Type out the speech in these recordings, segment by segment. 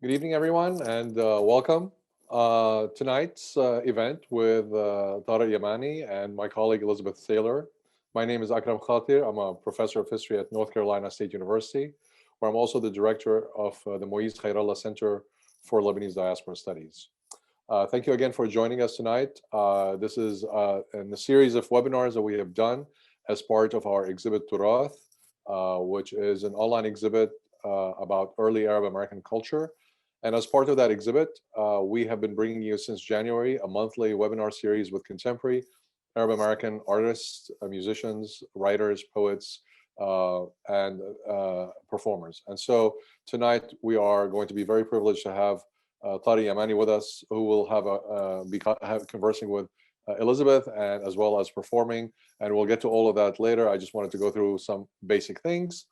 Good evening, everyone, and welcome. Tonight's event with Tarek Yamani and my colleague Elizabeth Saylor. My name is Akram Khatir. I'm a professor of history at North Carolina State University, where I'm also the director of the Khayrallah Center for Lebanese Diaspora Studies. Thank you again for joining us tonight. This is in the series of webinars that we have done as part of our exhibit Turath, which is an online exhibit about early Arab American culture. And as part of that exhibit, we have been bringing you since January a monthly webinar series with contemporary Arab American artists, musicians, writers, poets, and performers. And so tonight we are going to be very privileged to have Tarek Yamani with us, who will have conversing with Elizabeth and as well as performing. And we'll get to all of that later. I just wanted to go through some basic things.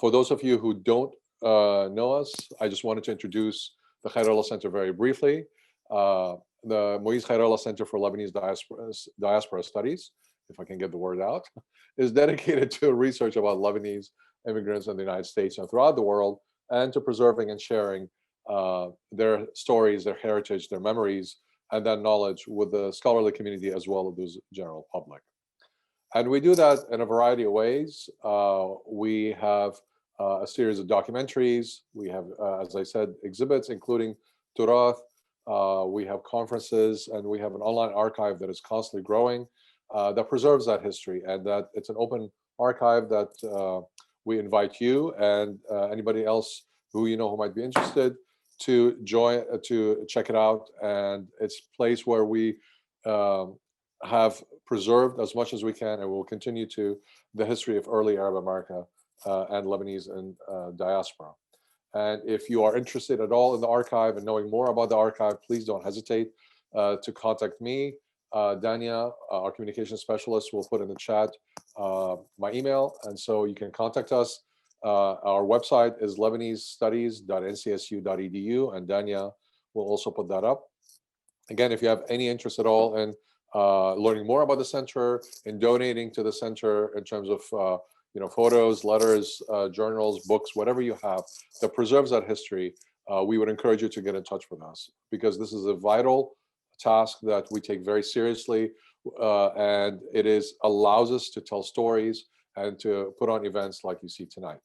For those of you who don't know us, I just wanted to introduce the Khayrallah Center very briefly. The Khayrallah Center for Lebanese Diaspora Studies, if I can get the word out, is dedicated to research about Lebanese immigrants in the United States and throughout the world, and to preserving and sharing their stories, their heritage, their memories, and that knowledge with the scholarly community as well as the general public. And we do that in a variety of ways. We have a series of documentaries. We have, as I said, exhibits, including Turath. We have conferences, and we have an online archive that is constantly growing that preserves that history, and that it's an open archive that we invite you and anybody else who you know who might be interested to join, to check it out. And it's a place where we have preserved as much as we can, and will continue to, the history of early Arab America and Lebanese and diaspora. And if you are interested at all in the archive and knowing more about the archive, please don't hesitate to contact me. Dania, our communication specialist, will put in the chat my email, and so you can contact us. Our website is lebanesestudies.ncsu.edu, and Dania will also put that up. Again, if you have any interest at all in learning more about the center, in donating to the center in terms of photos, letters, journals, books, whatever you have that preserves that history, we would encourage you to get in touch with us, because this is a vital task that we take very seriously, and it allows us to tell stories and to put on events like you see tonight.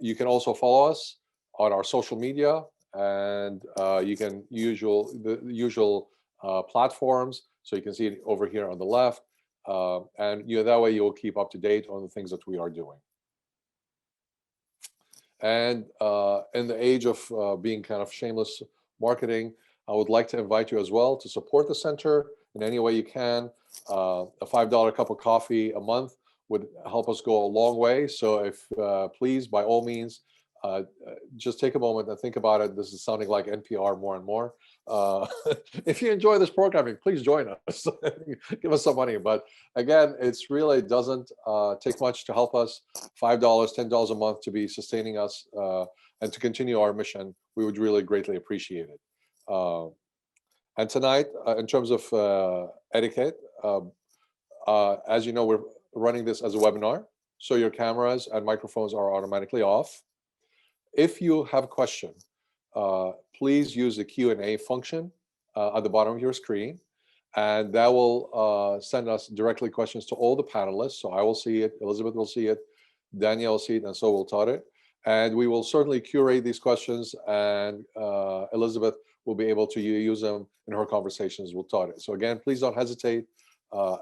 You can also follow us on our social media, and you can the usual platforms. So you can see it over here on the left. And that way you'll keep up to date on the things that we are doing. And in the age of being kind of shameless marketing, I would like to invite you as well to support the center in any way you can. A $5 cup of coffee a month would help us go a long way. So if please, by all means, just take a moment and think about it. This is sounding like NPR more and more. If you enjoy this programming, please join us. Give us some money. But again, it's really doesn't take much to help us. $5, $10 a month to be sustaining us and to continue our mission. We would really greatly appreciate it. And tonight, in terms of etiquette, as you know, we're running this as a webinar, so your cameras and microphones are automatically off. If you have a question, please use the Q&A function at the bottom of your screen, and that will send us directly questions to all the panelists. So I will see it, Elizabeth will see it, Danielle will see it, and so will Tarek. And we will certainly curate these questions, and Elizabeth will be able to use them in her conversations with Tarek. So again, please don't hesitate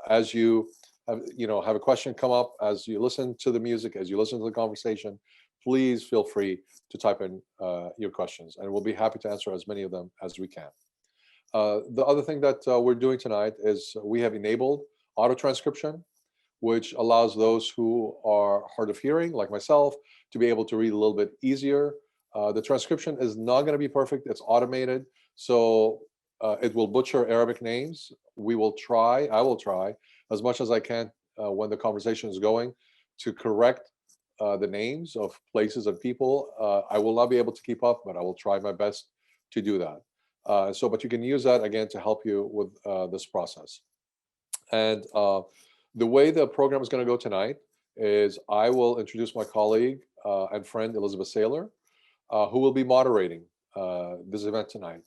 as you have a question come up, as you listen to the music, as you listen to the conversation. Please feel free to type in your questions, and we'll be happy to answer as many of them as we can. The other thing that we're doing tonight is we have enabled auto transcription, which allows those who are hard of hearing, like myself, to be able to read a little bit easier. The transcription is not going to be perfect. It's automated, so it will butcher Arabic names. I will try as much as I can when the conversation is going to correct the names of places and people. I will not be able to keep up, but I will try my best to do that. But you can use that again to help you with this process. And the way the program is going to go tonight is I will introduce my colleague and friend Elizabeth Saylor. who will be moderating this event tonight.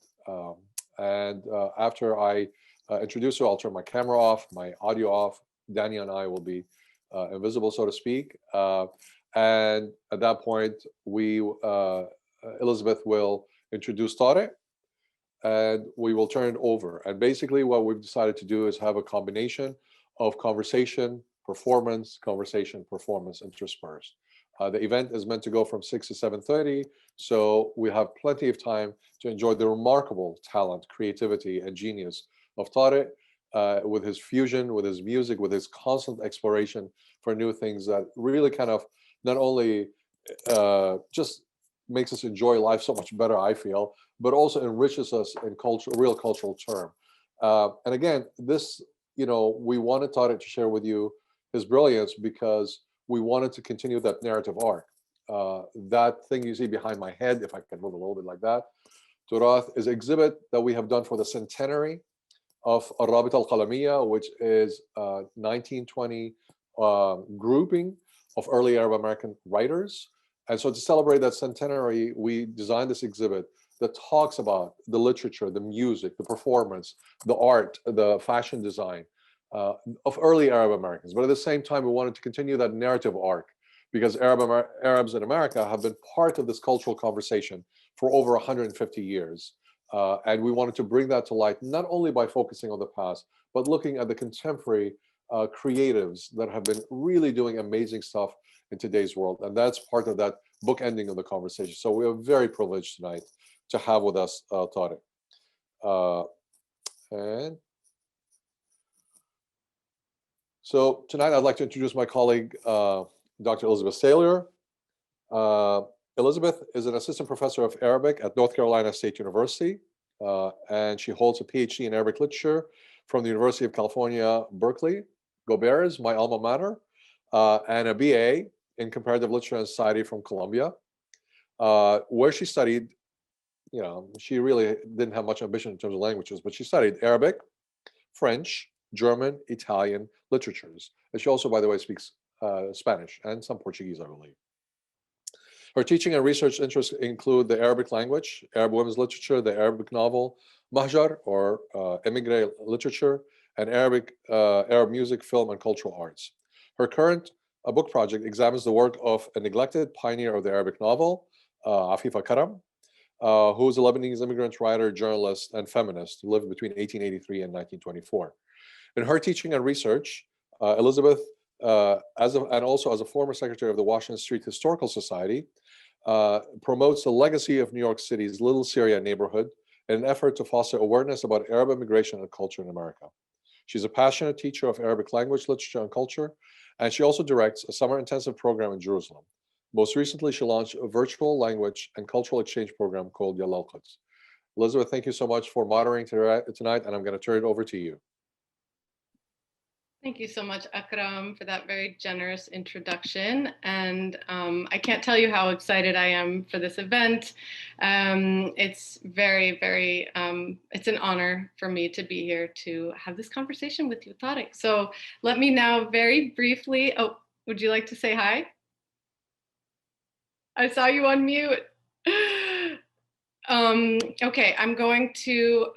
And after I introduce her, I'll turn my camera off, my audio off. Danny and I will be invisible, so to speak. And at that point, Elizabeth will introduce Tarek, and we will turn it over. And basically what we've decided to do is have a combination of conversation, performance, interspersed. The event is meant to go from 6 to 7:30, so we have plenty of time to enjoy the remarkable talent, creativity, and genius of Tarek, with his fusion, with his music, with his constant exploration for new things that really kind of not only just makes us enjoy life so much better, I feel, but also enriches us in culture, real cultural term. And again, this, we wanted Tarek to share with you his brilliance because we wanted to continue that narrative arc. That thing you see behind my head, if I can move a little bit like that, Turath, is an exhibit that we have done for the centenary of Al-Rabita Al-Qalamiyya, which is 1920 grouping of early Arab American writers. And so to celebrate that centenary, we designed this exhibit that talks about the literature, the music, the performance, the art, the fashion design of early Arab Americans. But at the same time, we wanted to continue that narrative arc because Arabs in America have been part of this cultural conversation for over 150 years. And we wanted to bring that to light, not only by focusing on the past, but looking at the contemporary creatives that have been really doing amazing stuff in today's world. And that's part of that book ending of the conversation. So we are very privileged tonight to have with us Tarek. And so tonight I'd like to introduce my colleague, Dr. Elizabeth Saylor. Elizabeth is an assistant professor of Arabic at North Carolina State University, and she holds a PhD in Arabic literature from the University of California, Berkeley, go Bears, my alma mater, and a BA in comparative literature and society from Columbia, where she studied, she really didn't have much ambition in terms of languages, but she studied Arabic, French, German, Italian literatures. And she also, by the way, speaks Spanish and some Portuguese, I believe. Her teaching and research interests include the Arabic language, Arab women's literature, the Arabic novel, Mahjar, or emigre literature, and Arab music, film, and cultural arts. Her current book project examines the work of a neglected pioneer of the Arabic novel, Afifa Karam, who is a Lebanese immigrant writer, journalist, and feminist who lived between 1883 and 1924. In her teaching and research, Elizabeth, and also as a former secretary of the Washington Street Historical Society, promotes the legacy of New York City's Little Syria neighborhood in an effort to foster awareness about Arab immigration and culture in America. She's a passionate teacher of Arabic language, literature, and culture, and she also directs a summer intensive program in Jerusalem. Most recently, she launched a virtual language and cultural exchange program called Yalla Al-Quds. Elizabeth, thank you so much for moderating tonight, and I'm going to turn it over to you. Thank you so much, Akram, for that very generous introduction. And I can't tell you how excited I am for this event. It's very, very, it's an honor for me to be here to have this conversation with you, Tarek. So let me now very briefly, would you like to say hi? I saw you on mute. Okay, I'm going to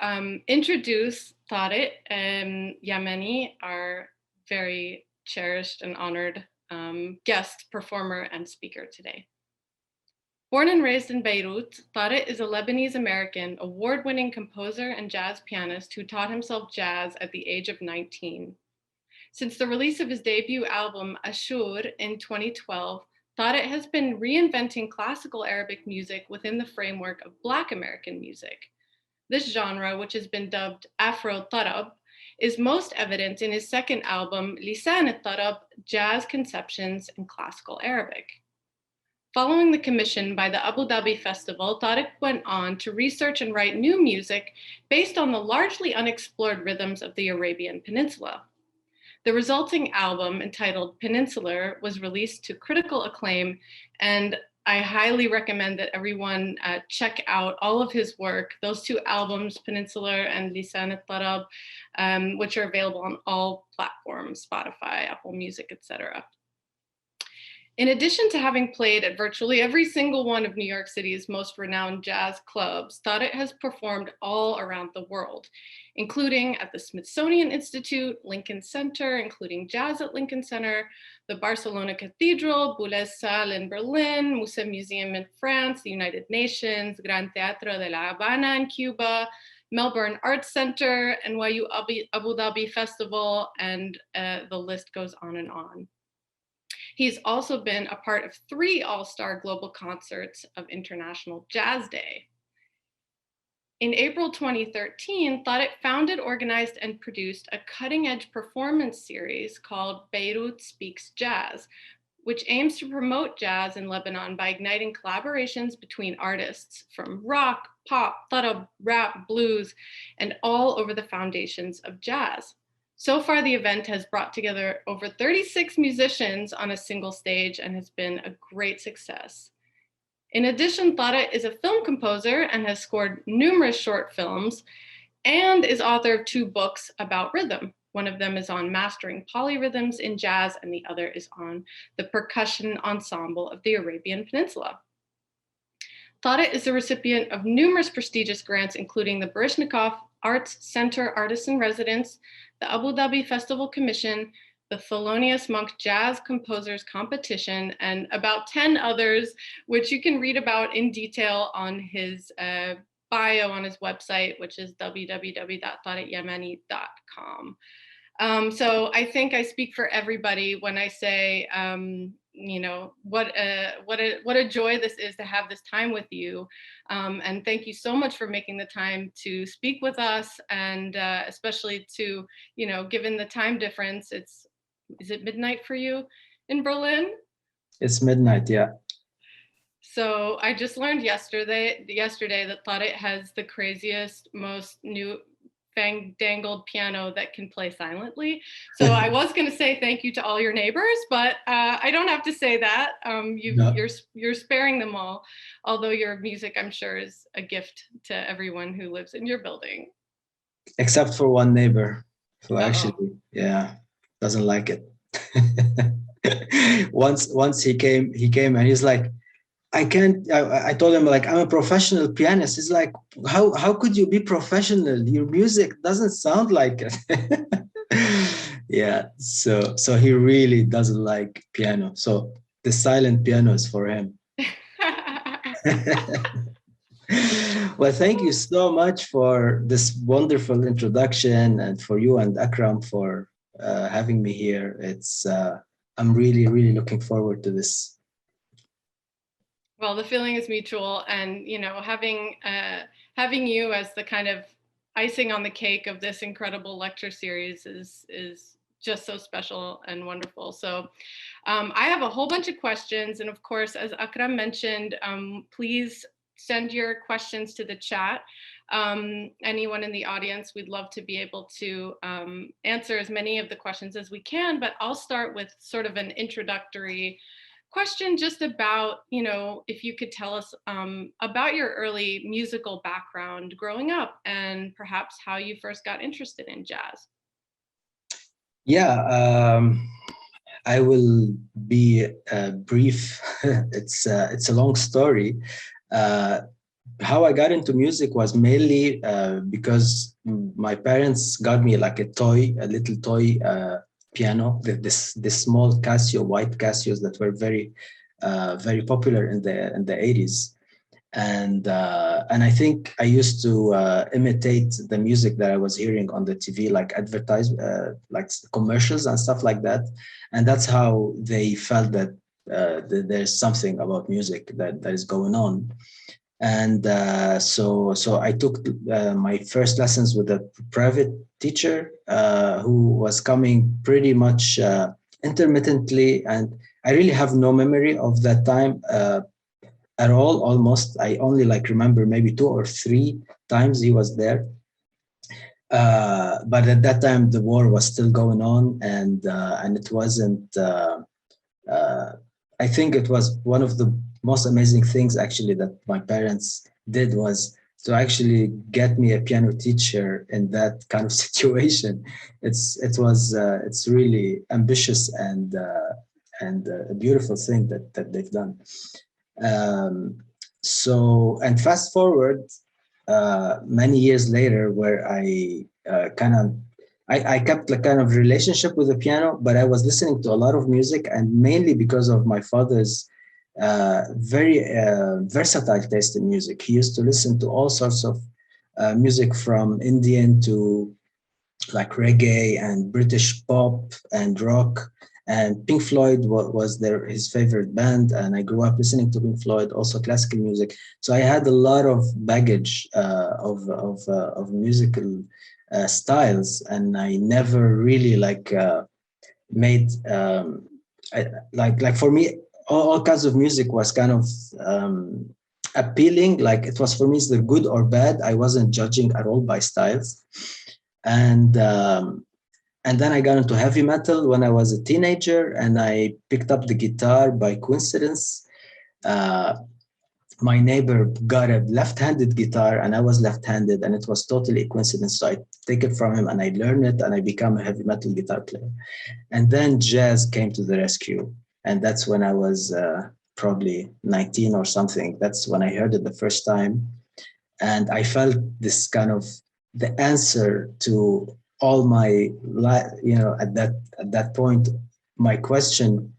introduce Tarek Yamani, our very cherished and honored guest performer and speaker today. Born and raised in Beirut, Tarek is a Lebanese-American award-winning composer and jazz pianist who taught himself jazz at the age of 19. Since the release of his debut album, Ashur, in 2012, Tarek has been reinventing classical Arabic music within the framework of Black American music. This genre, which has been dubbed Afro-Tarab, is most evident in his second album, Lisan al-Tarab, Jazz Conceptions in Classical Arabic. Following the commission by the Abu Dhabi Festival, Tarek went on to research and write new music based on the largely unexplored rhythms of the Arabian Peninsula. The resulting album, entitled Peninsular, was released to critical acclaim, and I highly recommend that everyone check out all of his work, those two albums, Peninsular and Lisan al-Tarab, which are available on all platforms, Spotify, Apple Music, etc. In addition to having played at virtually every single one of New York City's most renowned jazz clubs, Tarek has performed all around the world, including at the Smithsonian Institute, Lincoln Center, including Jazz at Lincoln Center, the Barcelona Cathedral, Boulez Salle in Berlin, Musée Museum in France, the United Nations, Gran Teatro de La Habana in Cuba, Melbourne Arts Center, NYU Abu Dhabi Festival, and the list goes on and on. He's also been a part of 3 all-star global concerts of International Jazz Day. In April 2013, Tarek founded, organized, and produced a cutting-edge performance series called Beirut Speaks Jazz, which aims to promote jazz in Lebanon by igniting collaborations between artists from rock, pop, tarab, rap, blues, and all over the foundations of jazz. So far, the event has brought together over 36 musicians on a single stage and has been a great success. In addition, Tarek is a film composer and has scored numerous short films and is author of 2 books about rhythm. One of them is on mastering polyrhythms in jazz, and the other is on the percussion ensemble of the Arabian Peninsula. Tarek is the recipient of numerous prestigious grants, including the Baryshnikov Arts Center Artist in Residence, the Abu Dhabi Festival Commission, the Thelonious Monk Jazz Composers Competition, and about 10 others, which you can read about in detail on his bio on his website, which is www.tarekyamani.com. So I think I speak for everybody when I say, you know, what a joy this is to have this time with you. And thank you so much for making the time to speak with us, and especially to, you know, given the time difference, is it midnight for you in Berlin? It's midnight, yeah. So I just learned yesterday that Tarek has the craziest, most new fandangled piano that can play silently. So I was going to say thank you to all your neighbors, but I don't have to say that. You're sparing them all, although your music, I'm sure, is a gift to everyone who lives in your building. Except for one neighbor who actually, doesn't like it. Once he came and he's like, I told him, like, I'm a professional pianist. He's like, how could you be professional? Your music doesn't sound like it. Yeah, so he really doesn't like piano. So the silent piano is for him. Well, thank you so much for this wonderful introduction, and for you and Akram for having me here. I'm really, really looking forward to this. Well, the feeling is mutual, and you know, having you as the kind of icing on the cake of this incredible lecture series is just so special and wonderful. So I have a whole bunch of questions, and of course, as Akram mentioned, please send your questions to the chat. Anyone in the audience, we'd love to be able to answer as many of the questions as we can, but I'll start with sort of an introductory question just about, you know, if you could tell us about your early musical background growing up, and perhaps how you first got interested in jazz. Yeah, I will be brief. It's a long story. How I got into music was mainly because my parents got me like a little toy piano, this small Casio, white Casios that were very popular in the 80s. And I think I used to imitate the music that I was hearing on the TV, like like commercials and stuff like that. And that's how they felt that there's something about music that is going on. And so I took my first lessons with a private teacher who was coming pretty much intermittently, and I really have no memory of that time at all. Almost, I only like remember maybe 2 or 3 times he was there. But at that time, the war was still going on, and it wasn't. I think it was one of the most amazing things actually that my parents did, was to actually get me a piano teacher in that kind of situation. It's really ambitious and and a beautiful thing that they've done. So, and fast forward many years later, where I kept a kind of relationship with the piano, but I was listening to a lot of music, and mainly because of my father's very versatile taste in music. He used to listen to all sorts of music, from Indian to like reggae and British pop and rock. And Pink Floyd was his favorite band, and I grew up listening to Pink Floyd, also classical music. So I had a lot of baggage of musical styles, and I never really made like for me, all kinds of music was kind of appealing. Like it was for me, either good or bad. I wasn't judging at all by styles. And then I got into heavy metal when I was a teenager, and I picked up the guitar by coincidence. My neighbor got a left-handed guitar, and I was left-handed, and it was totally a coincidence. So I take it from him, and I learn it, and I become a heavy metal guitar player. And then jazz came to the rescue, and that's when I was probably 19 or something. That's when I heard it the first time, and I felt this kind of the answer to all my life. At that point, my question,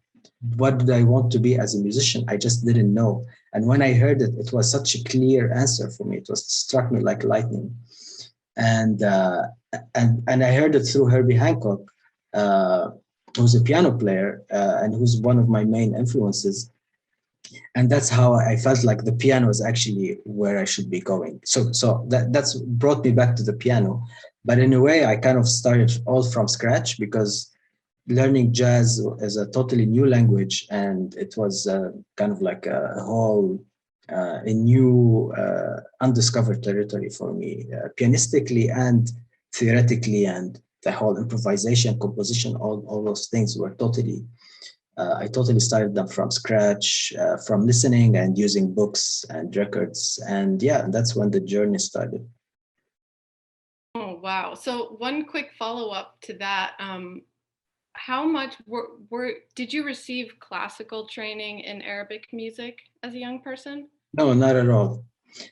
what did I want to be as a musician? I just didn't know. And when I heard it, it was such a clear answer for me. It struck me like lightning. And I heard it through Herbie Hancock, who's a piano player and who's one of my main influences. And that's how I felt like the piano is actually where I should be going. So that's brought me back to the piano. But in a way, I kind of started all from scratch, because learning jazz is a totally new language, and it was kind of like a whole a new undiscovered territory for me, pianistically and theoretically, and the whole improvisation, composition, all those things were totally. I totally started them from scratch, from listening and using books and records, and yeah, that's when the journey started. Oh wow! So one quick follow-up to that. How much did you receive classical training in Arabic music as a young person? No, not at all.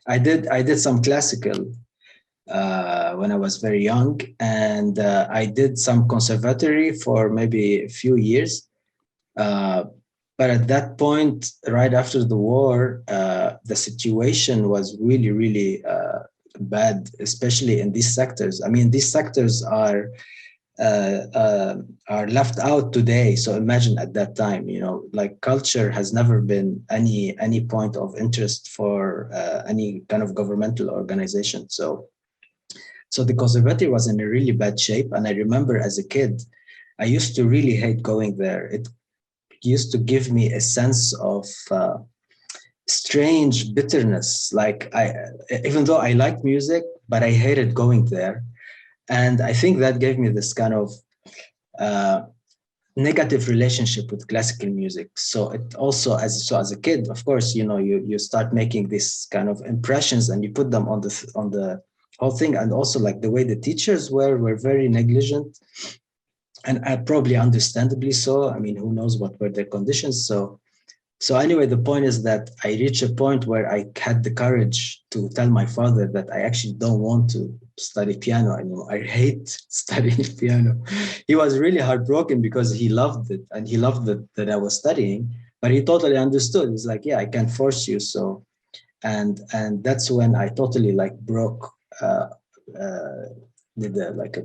I did some classical when I was very young, and I did some conservatory for maybe a few years. But at that point, right after the war, the situation was really, really bad, especially in these sectors. I mean, these sectors are left out today. So imagine at that time, like culture has never been any point of interest for any kind of governmental organization. So the conservatory was in a really bad shape. And I remember as a kid, I used to really hate going there. It used to give me a sense of strange bitterness. Like even though I liked music, but I hated going there. And I think that gave me this kind of negative relationship with classical music. So it also, as a kid, of course, you start making this kind of impressions, and you put them on the whole thing. And also, like, the way the teachers were very negligent, and probably understandably so. I mean, who knows what were their conditions? So anyway, the point is that I reached a point where I had the courage to tell my father that I actually don't want to study piano anymore. I hate studying piano. He was really heartbroken because he loved it, and he loved that I was studying, but he totally understood. He's like, yeah, I can't force you. So, and that's when I totally broke,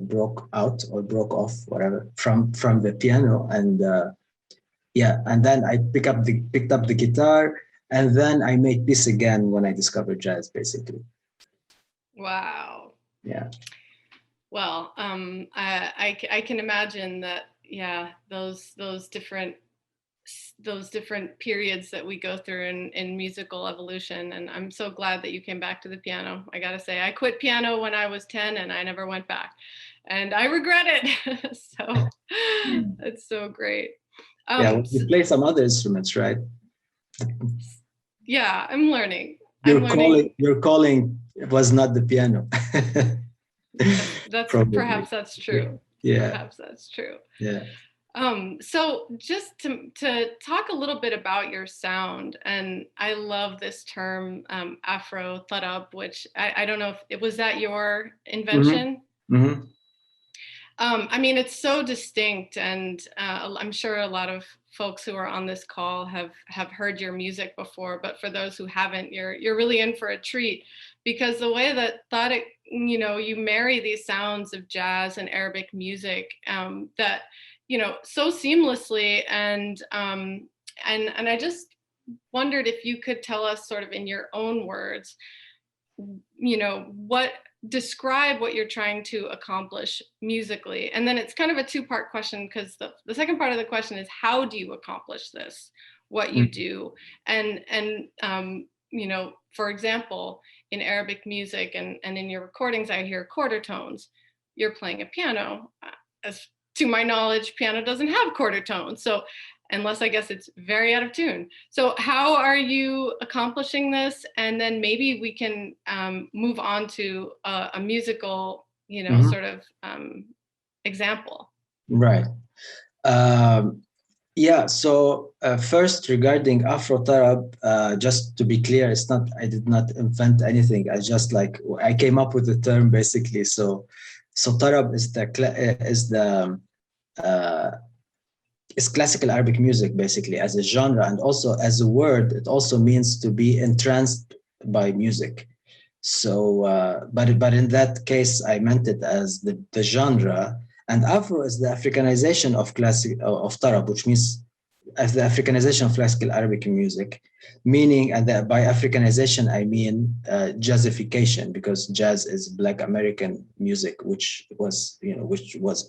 broke out or broke off, whatever, from the piano. And yeah, and then I picked up the guitar, and then I made peace again when I discovered jazz, basically. Wow. Yeah. Well, I can imagine that. Yeah, those different periods that we go through in musical evolution. And I'm so glad that you came back to the piano. I gotta say, I quit piano when I was 10, and I never went back, and I regret it. So it's so great. Yeah, you play some other instruments, right? Yeah, I'm learning. Your calling was not the piano. That's Probably. Perhaps that's true. Yeah. Perhaps that's true. Yeah. So just to talk a little bit about your sound, and I love this term, Afro Tarab, which I don't know if it was that your invention. Mm-hmm. I mean, it's so distinct, and I'm sure a lot of folks who are on this call have heard your music before. But for those who haven't, you're really in for a treat, because the way that Tariq, you marry these sounds of jazz and Arabic music, that so seamlessly, and I just wondered if you could tell us, sort of in your own words, what describe what you're trying to accomplish musically. And then it's kind of a two-part question, because the second part of the question is, how do you accomplish this, what you do? And for example, in Arabic music and in your recordings, I hear quarter tones. You're playing a piano. As to my knowledge, piano doesn't have quarter tones. So unless, I guess, it's very out of tune. So how are you accomplishing this? And then maybe we can move on to a musical, sort of example. Right. Yeah. So first, regarding Afro Tarab, just to be clear, I did not invent anything. I came up with the term basically. So Tarab is classical Arabic music, basically, as a genre, and also as a word. It also means to be entranced by music. So, but in that case, I meant it as the genre. And Afro is the Africanization of Tarab, which means as the Africanization of classical Arabic music, meaning, and by Africanization I mean jazzification, because jazz is Black American music, which was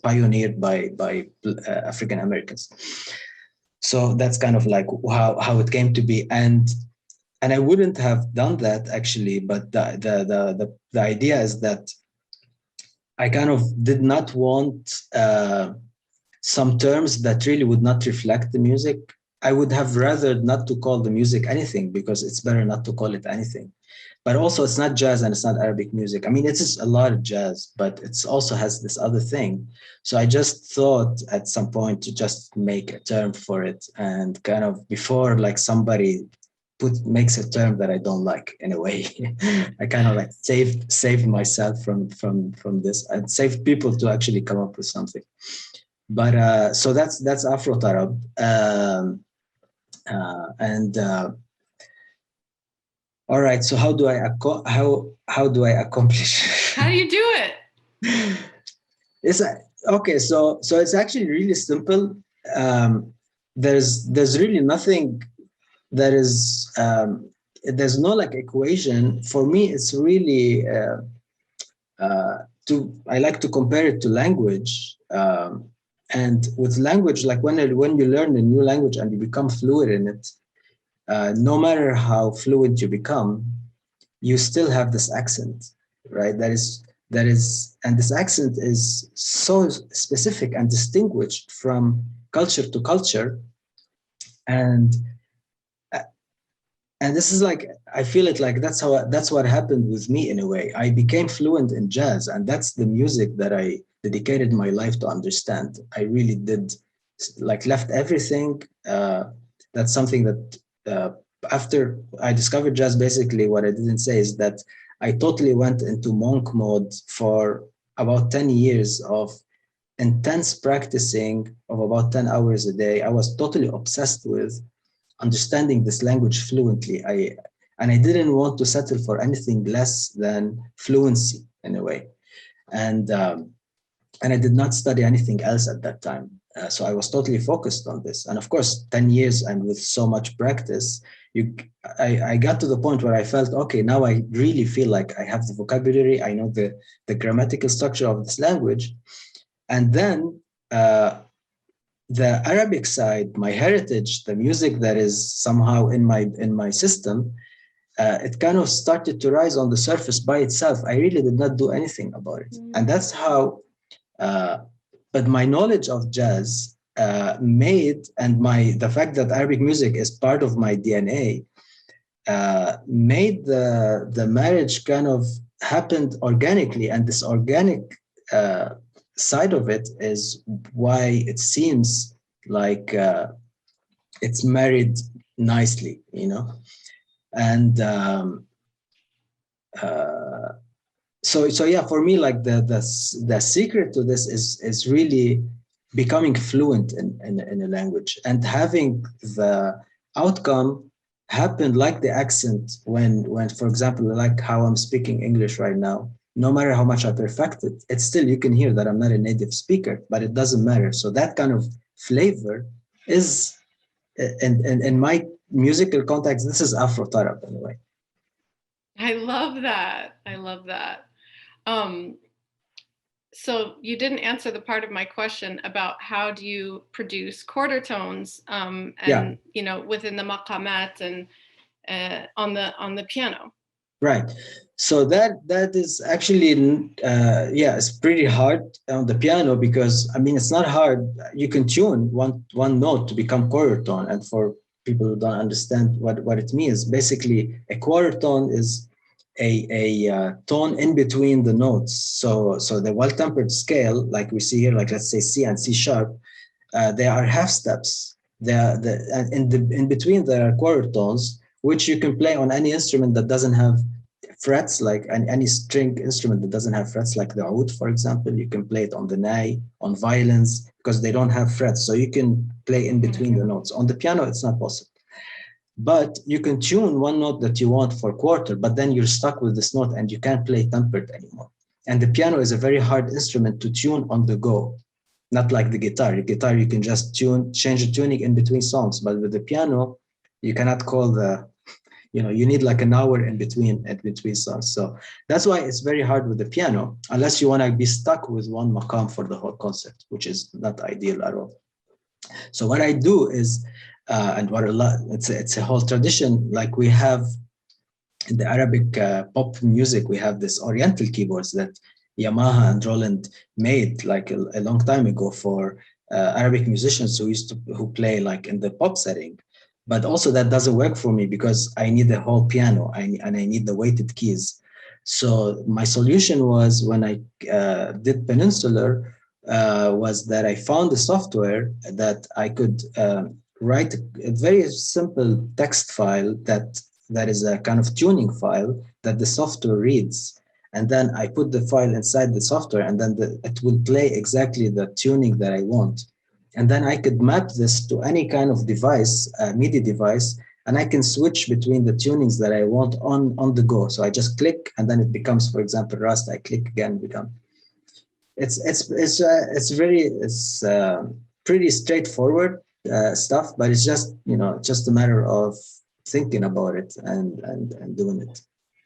pioneered by African Americans. So that's kind of like how it came to be, and I wouldn't have done that actually, but the idea is that I kind of did not want some terms that really would not reflect the music. I would have rather not to call the music anything, because it's better not to call it anything. But also, it's not jazz and it's not Arabic music. I mean, it is a lot of jazz, but it also has this other thing. So I just thought at some point to just make a term for it, and kind of before like somebody makes a term that I don't like in a way. I kind of like saved myself from this, and saved people to actually come up with something. But so that's Afro Tarab, and all right. So how do I accomplish? How do you do it? It's okay. So it's actually really simple. There's really nothing that is. There's no like equation for me. It's really I like to compare it to language. And with language, like when you learn a new language and you become fluent in it, no matter how fluent you become, you still have this accent, right? That is, and this accent is so specific and distinguished from culture to culture. And this is like, I feel it like that's what happened with me in a way. I became fluent in jazz, and that's the music that I dedicated my life to understand. I really did, like, left everything. That's something that after I discovered jazz, basically what I didn't say is that I totally went into monk mode for about 10 years of intense practicing of about 10 hours a day. I was totally obsessed with understanding this language fluently. I didn't want to settle for anything less than fluency in a way. And I did not study anything else at that time. So I was totally focused on this. And of course, 10 years and with so much practice, I got to the point where I felt, okay, now I really feel like I have the vocabulary. I know the grammatical structure of this language. And then the Arabic side, my heritage, the music that is somehow in my system, it kind of started to rise on the surface by itself. I really did not do anything about it. And that's how, but my knowledge of jazz made, and the fact that Arabic music is part of my DNA, made the marriage kind of happened organically. And this organic side of it is why it seems like it's married nicely, you know. And so yeah, for me, like the secret to this is really becoming fluent in a language and having the outcome happen like the accent when for example, like how I'm speaking English right now. No matter how much I perfect it, it's still, you can hear that I'm not a native speaker, but it doesn't matter. So that kind of flavor is in my musical context, this is Afro Tarab in a way. I love that. I love that. So you didn't answer the part of my question about how do you produce quarter tones, and Yeah. you know, within the maqamat and on the piano. Right. So that is actually yeah, it's pretty hard on the piano because I mean it's not hard. You can tune one note to become quarter tone, and for people who don't understand what it means, basically a quarter tone is a tone in between the notes. So the well-tempered scale, like we see here, like let's say C and C sharp, they are half steps. They are in between there are quarter tones, which you can play on any instrument that doesn't have frets, like any string instrument that doesn't have frets, like the oud, for example. You can play it on the nai, on violins, because they don't have frets. So you can play in between the notes. On the piano, it's not possible. But you can tune one note that you want for quarter, but then you're stuck with this note and you can't play tempered anymore. And the piano is a very hard instrument to tune on the go, not like the guitar. The guitar, you can just change the tuning in between songs. But with the piano, you cannot call you need like an hour in between songs. So that's why it's very hard with the piano, unless you want to be stuck with one maqam for the whole concert, which is not ideal at all. So what I do is, and what a lot, it's a whole tradition. Like we have in the Arabic pop music, we have this Oriental keyboards that Yamaha and Roland made like a long time ago for Arabic musicians who play like in the pop setting. But also that doesn't work for me because I need the whole piano and I need the weighted keys. So my solution was when I did Peninsular, was that I found a software that I could write a very simple text file that is a kind of tuning file that the software reads. And then I put the file inside the software, and then it will play exactly the tuning that I want. And then I could map this to any kind of device, MIDI device, and I can switch between the tunings that I want on the go. So I just click, and then it becomes, for example, Rust. I click again, become. It's pretty straightforward stuff, but it's just a matter of thinking about it and doing it.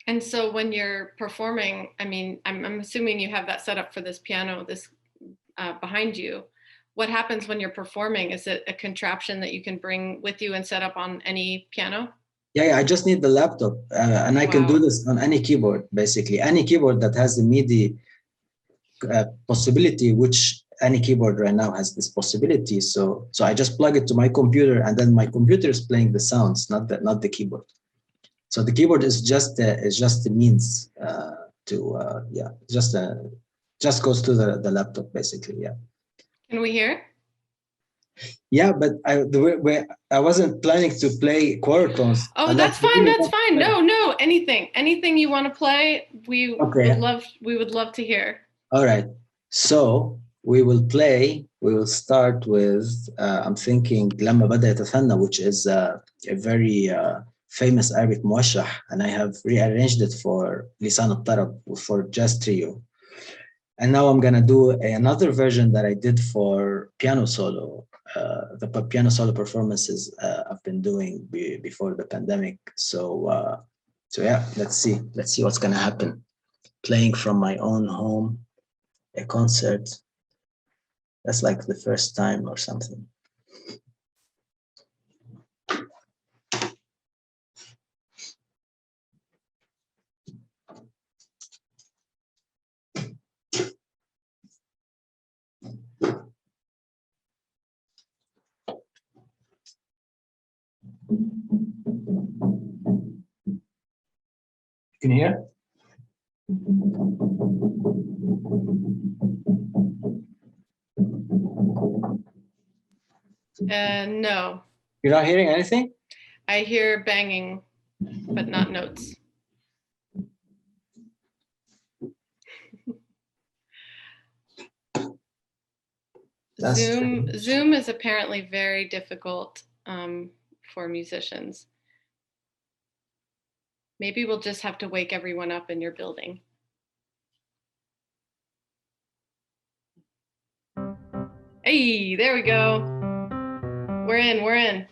And so when you're performing, I mean, I'm assuming you have that set up for this piano, this behind you. What happens when you're performing? Is it a contraption that you can bring with you and set up on any piano? Yeah, I just need the laptop, and I can do this on any keyboard, basically. Any keyboard that has the MIDI possibility, which any keyboard right now has this possibility. So I just plug it to my computer, and then my computer is playing the sounds, not the keyboard. So the keyboard is just a means just goes to the laptop, basically. Yeah. Can we hear? Yeah, but I wasn't planning to play quarter tones. Oh, that's fine. That's fine. No, anything you want to play, we would love to hear. All right. So we will start with I'm thinking لما بدأ يتثنى, which is a very famous Arabic موشح, and I have rearranged it for لسان الطرب for jazz trio. And now I'm gonna do another version that I did for piano solo, the piano solo performances I've been doing before the pandemic. So yeah, let's see what's gonna happen. Playing from my own home, a concert. That's like the first time or something. Can you hear? No. You're not hearing anything? I hear banging, but not notes. Zoom is apparently very difficult for musicians. Maybe we'll just have to wake everyone up in your building. Hey, there we go. We're in.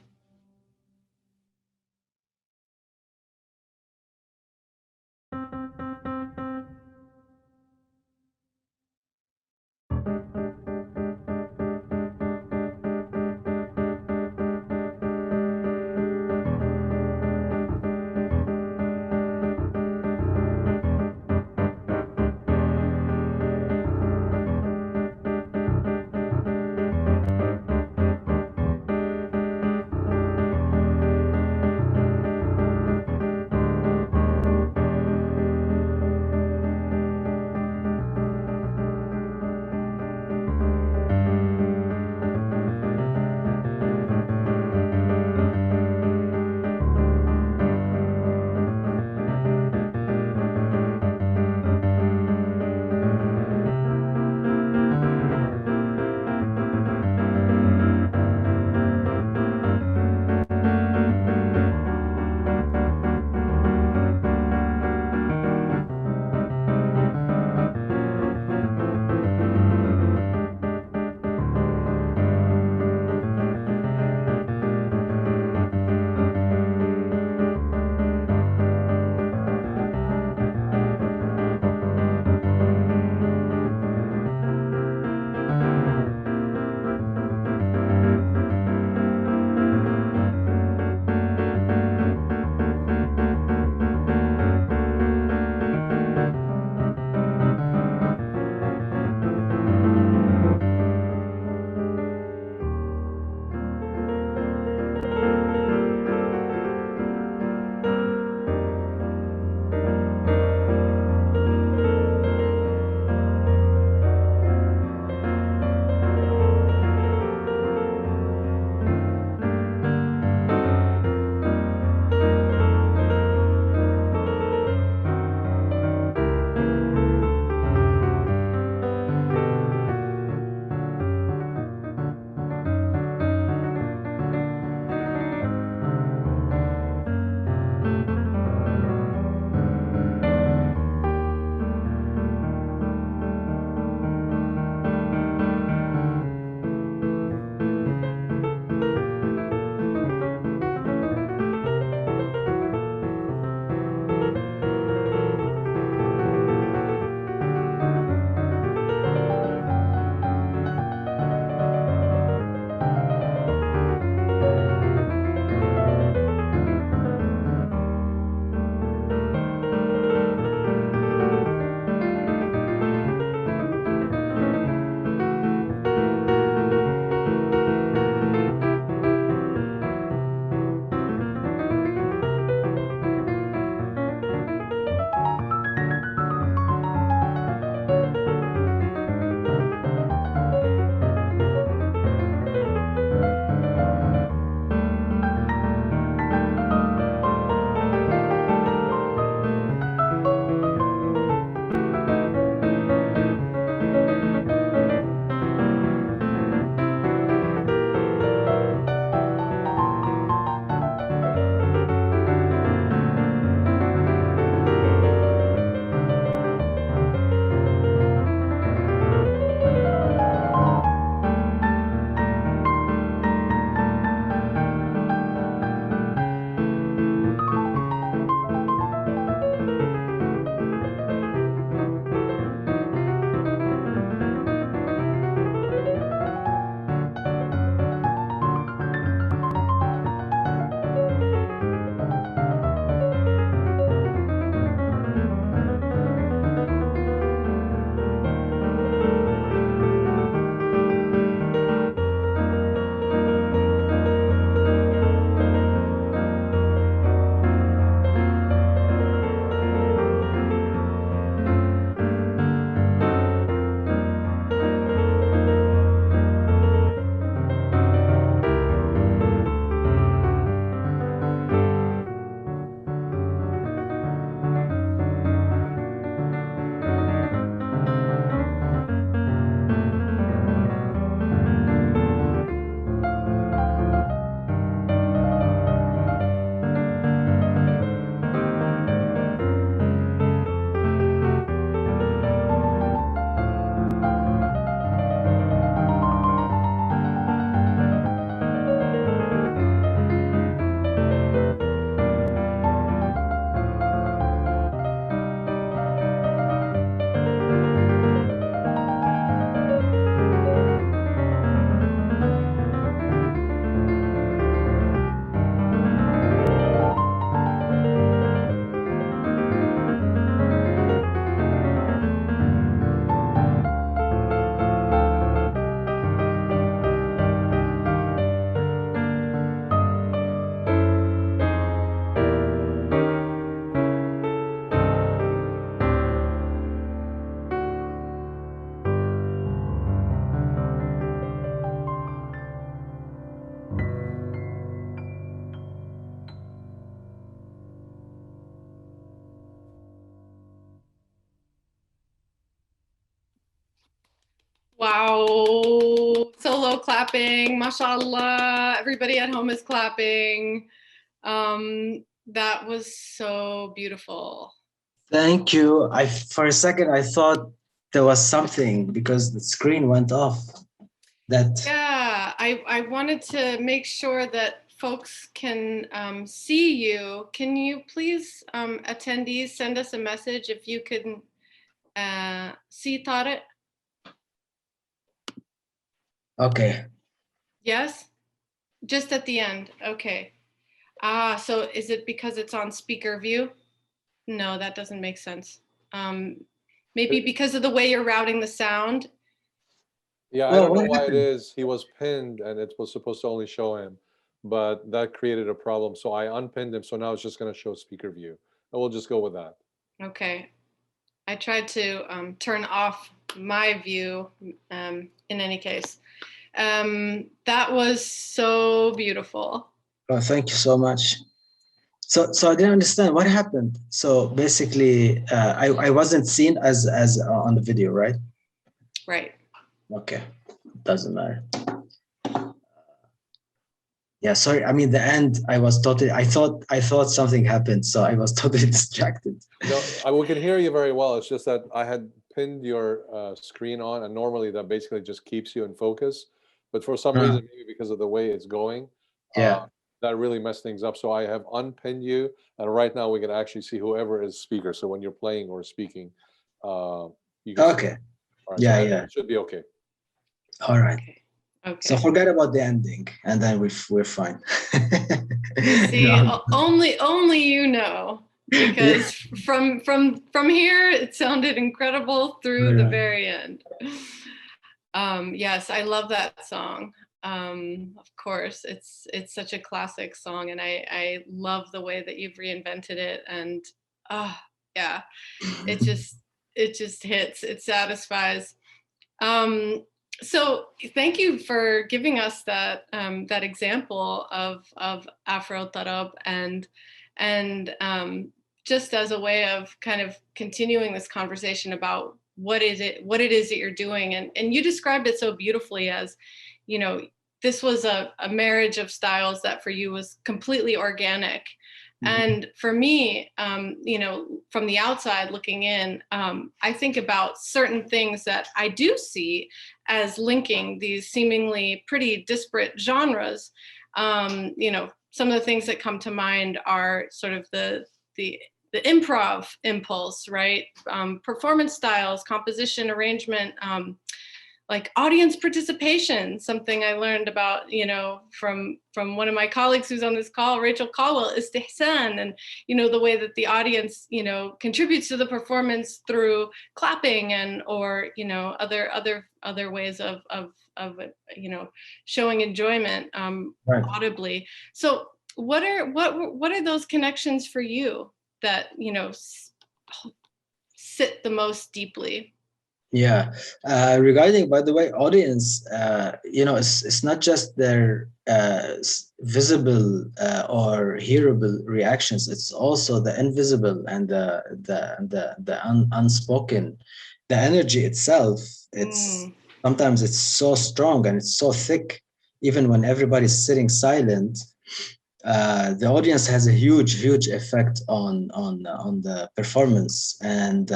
Wow, solo clapping, mashallah. Everybody at home is clapping. That was so beautiful. Thank you. For a second I thought there was something because the screen went off. Yeah, I wanted to make sure that folks can see you. Can you please, attendees, send us a message if you can see Tarek? Okay. Yes? Just at the end. Okay. So is it because it's on speaker view? No, that doesn't make sense. Maybe because of the way you're routing the sound. Yeah, I don't know why it is. He was pinned and it was supposed to only show him, but that created a problem. So I unpinned him. So now it's just going to show speaker view. And we'll just go with that. Okay. I tried to turn off my view in any case. That was so beautiful. Oh, thank you so much. So I didn't understand what happened. So basically, I wasn't seen as on the video, right? Right. Okay, doesn't matter. Yeah, sorry. I mean, the end. I thought something happened, so I was totally distracted. No, we can hear you very well. It's just that I had pinned your screen on, and normally that basically just keeps you in focus. But for some reason, maybe because of the way it's going, yeah, that really messed things up. So I have unpinned you, and right now we can actually see whoever is speaker. So when you're playing or speaking, you can. Okay. All right, Yeah, so yeah. it should be okay. All right. Okay. So forget about the ending, and then we're fine. See, only you know, because from here it sounded incredible through the very end. Yes, I love that song. Of course, it's such a classic song, and I love the way that you've reinvented it. And yeah, it just hits. It satisfies. So thank you for giving us that that example of Afro Tarab, and just as a way of kind of continuing this conversation about what it is that you're doing, and you described it so beautifully as, you know, this was a marriage of styles that for you was completely organic. And for me, you know, from the outside looking in, I think about certain things that I do see as linking these seemingly pretty disparate genres. You know, some of the things that come to mind are sort of the improv impulse, right? Performance styles, composition, arrangement, like audience participation, something I learned about, you know, from one of my colleagues who's on this call, Rachel Caldwell, istihsan, and, you know, the way that the audience, you know, contributes to the performance through clapping and, or, you know, other ways of you know, showing enjoyment audibly. So what are those connections for you that, you know, sit the most deeply? Yeah, regarding, by the way, audience, you know, it's not just their visible or hearable reactions. It's also the invisible and the unspoken, the energy itself. It's sometimes it's so strong and it's so thick, even when everybody's sitting silent. The audience has a huge effect on the performance, and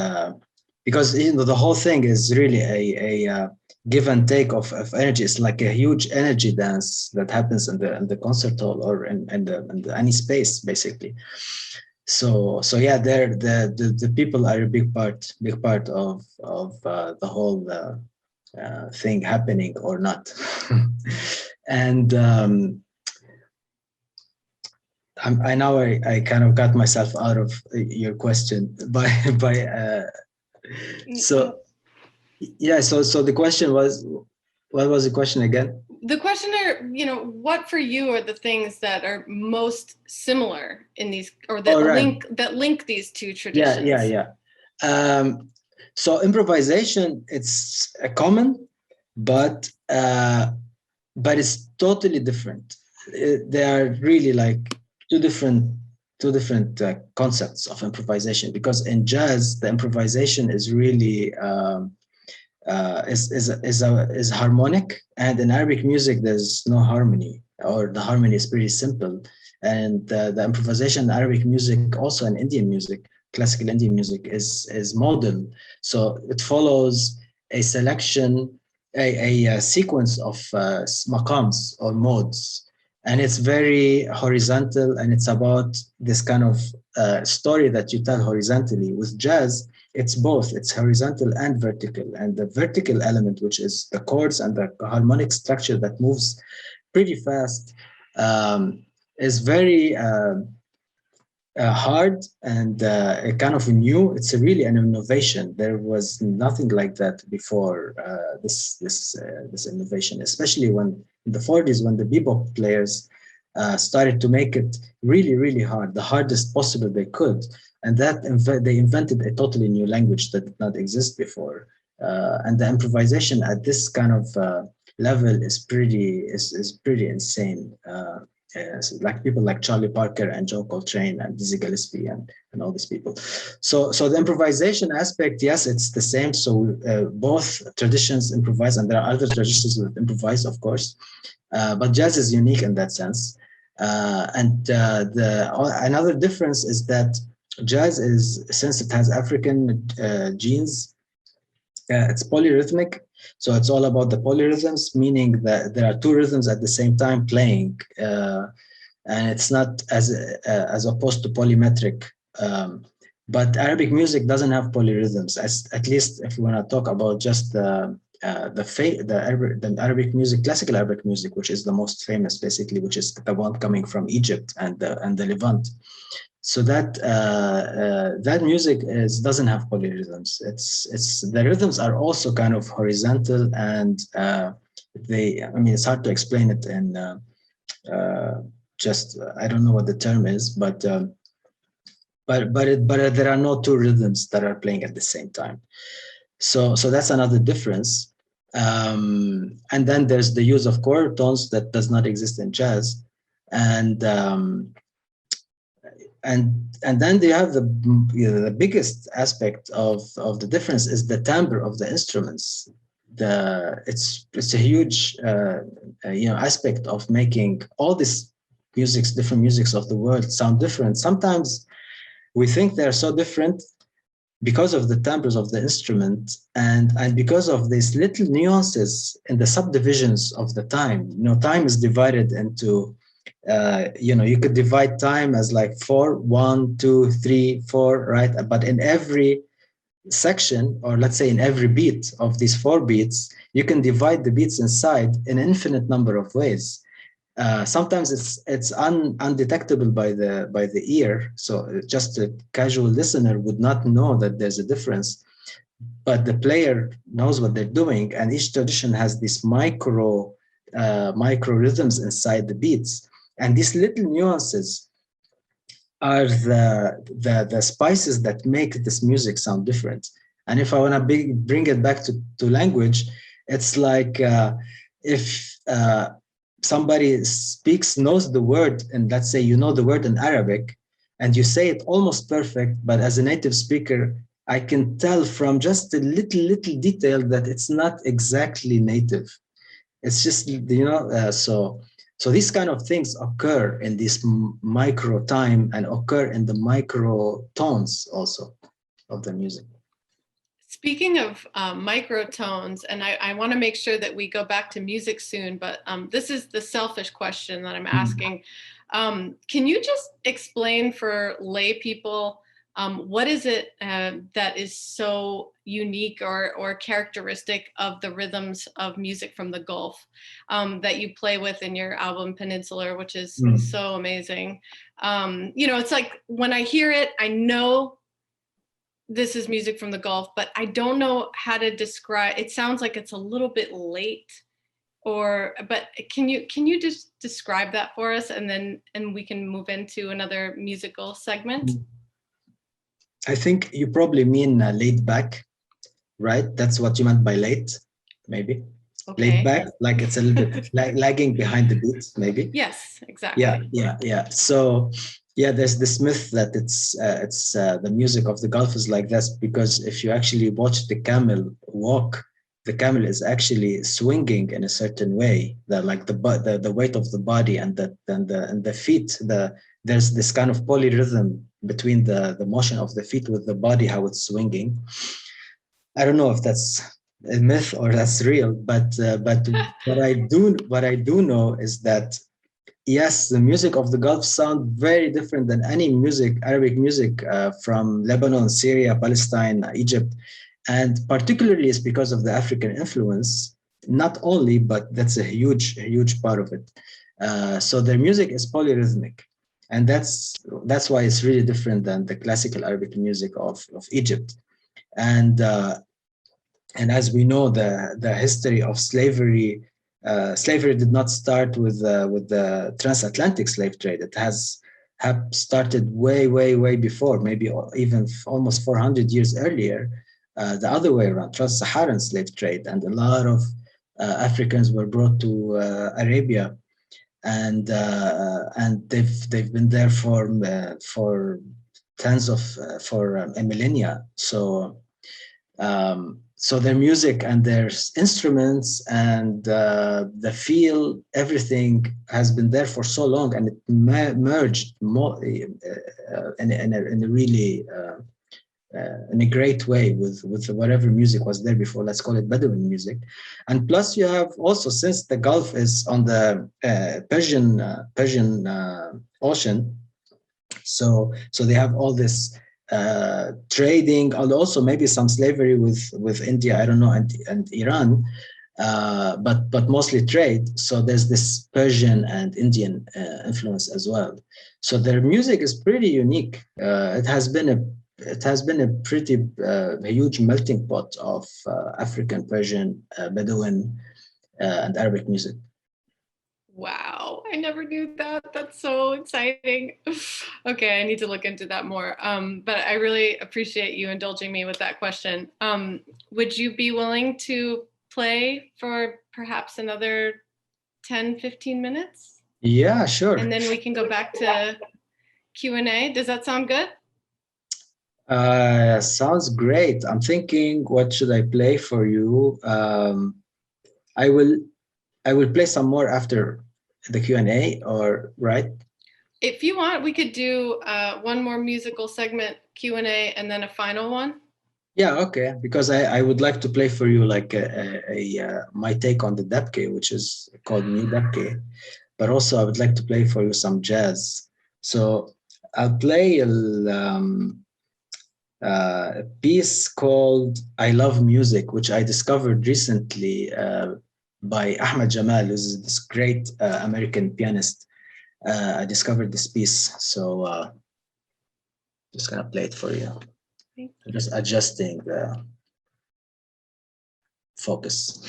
because, you know, the whole thing is really a give and take of energy. It's like a huge energy dance that happens in the concert hall or in any space, basically. So yeah, the people are a big part of the whole thing happening or not. And I know I kind of got myself out of your question by so yeah, so the question was, what was the question again? The question are, you know, what for you are the things that are most similar in these, or that link these two traditions? Yeah. So improvisation, it's a common, but it's totally different. They are really like two different concepts of improvisation, because in jazz the improvisation is really is harmonic, and in Arabic music there's no harmony, or the harmony is pretty simple. And the improvisation in Arabic music, also in Indian music, classical Indian music, is modal. So it follows a selection, a sequence of maqams or modes, and it's very horizontal, and it's about this kind of story that you tell horizontally. With jazz, it's both, it's horizontal and vertical, and the vertical element, which is the chords and the harmonic structure that moves pretty fast, is very hard and kind of new. It's really an innovation. There was nothing like that before this innovation, especially when in the 40s, when the bebop players started to make it really, really hard, the hardest possible they could. And that they invented a totally new language that did not exist before. And the improvisation at this kind of level is pretty insane. Like people like Charlie Parker and John Coltrane and Dizzy Gillespie and all these people. So the improvisation aspect, yes, it's the same. So both traditions improvise, and there are other traditions that improvise, of course. But jazz is unique in that sense. Another difference is that jazz is, since it has African genes, it's polyrhythmic. So it's all about the polyrhythms, meaning that there are two rhythms at the same time playing, and it's not as opposed to polymetric. But Arabic music doesn't have polyrhythms. At least if we want to talk about just the Arabic music, classical Arabic music, which is the most famous, basically, which is the one coming from Egypt and the Levant. So that music doesn't have polyrhythms. It's the rhythms are also kind of horizontal, and it's hard to explain it in just, I don't know what the term is, but there are no two rhythms that are playing at the same time. So that's another difference. And then there's the use of quarter tones that does not exist in jazz, and then they have the biggest aspect of the difference is the timbre of the instruments. It's a huge aspect of making all these different musics of the world sound different. Sometimes we think they're so different because of the timbres of the instrument, and because of these little nuances in the subdivisions of the time. Time is divided into you could divide time as like 4, 1, 2, 3, 4, right? But in every section, or let's say in every beat of these 4 beats, you can divide the beats inside in an infinite number of ways. Sometimes it's undetectable by the ear, so just a casual listener would not know that there's a difference. But the player knows what they're doing, and each tradition has these micro rhythms inside the beats. And these little nuances are the spices that make this music sound different. And if I want to bring it back to language, it's like if somebody knows the word, and let's say the word in Arabic, and you say it almost perfect, but as a native speaker, I can tell from just a little detail that it's not exactly native. It's just, so these kind of things occur in this micro time and occur in the micro tones also of the music. Speaking of microtones, and I want to make sure that we go back to music soon, but this is the selfish question that I'm asking. Can you just explain for lay people what is it that is so unique or characteristic of the rhythms of music from the Gulf that you play with in your album Peninsular, which is so amazing? It's like when I hear it, I know this is music from the Gulf, but I don't know how to describe. It sounds like it's a little bit late, but can you just describe that for us, and we can move into another musical segment? I think you probably mean laid back, right? That's what you meant by late, maybe. Okay. Laid back, like it's a little bit lagging behind the beats, maybe. Yes, exactly. Yeah. So yeah, there's this myth that it's the music of the Gulf is like this, because if you actually watch the camel walk, the camel is actually swinging in a certain way, that like the weight of the body and the feet, there's this kind of polyrhythm between the motion of the feet with the body, how it's swinging. I don't know if that's a myth or that's real, but what I do know is that yes, the music of the Gulf sound very different than any music, Arabic music from Lebanon, Syria, Palestine, Egypt. And particularly it's because of the African influence, not only, but that's a huge part of it. So their music is polyrhythmic. And that's why it's really different than the classical Arabic music of Egypt. And as we know, the history of slavery, slavery did not start with the transatlantic slave trade. It has started way before, maybe even almost 400 years earlier. The other way around, trans-Saharan slave trade, and a lot of Africans were brought to Arabia, and they've been there for tens of for a millennia. So. So their music and their instruments and the feel, everything has been there for so long, and it merged more in a really in a great way with whatever music was there before. Let's call it Bedouin music. And plus, you have also, since the Gulf is on the Persian Ocean, so they have all this trading, and also maybe some slavery with India, I don't know, and Iran, but mostly trade. So there's this Persian and Indian influence as well. So their music is pretty unique. It has been a pretty huge melting pot of African, Persian, Bedouin, and Arabic music. Wow, I never knew that. That's so exciting. Okay, I need to look into that more. But I really appreciate you indulging me with that question. Would you be willing to play for perhaps another 10, 15 minutes? Yeah, sure. And then we can go back to Q&A. Does that sound good? Sounds great. I'm thinking, what should I play for you? I will play some more after the Q&A, or right? If you want, we could do one more musical segment, Q&A, and then a final one. Yeah, okay. Because I would like to play for you like my take on the Dabke, which is called New Dabke. But also I would like to play for you some jazz. So I'll play a piece called I Love Music, which I discovered recently by Ahmed Jamal, who's this great American pianist. I discovered this piece, so just gonna play it for you. Just adjusting the focus.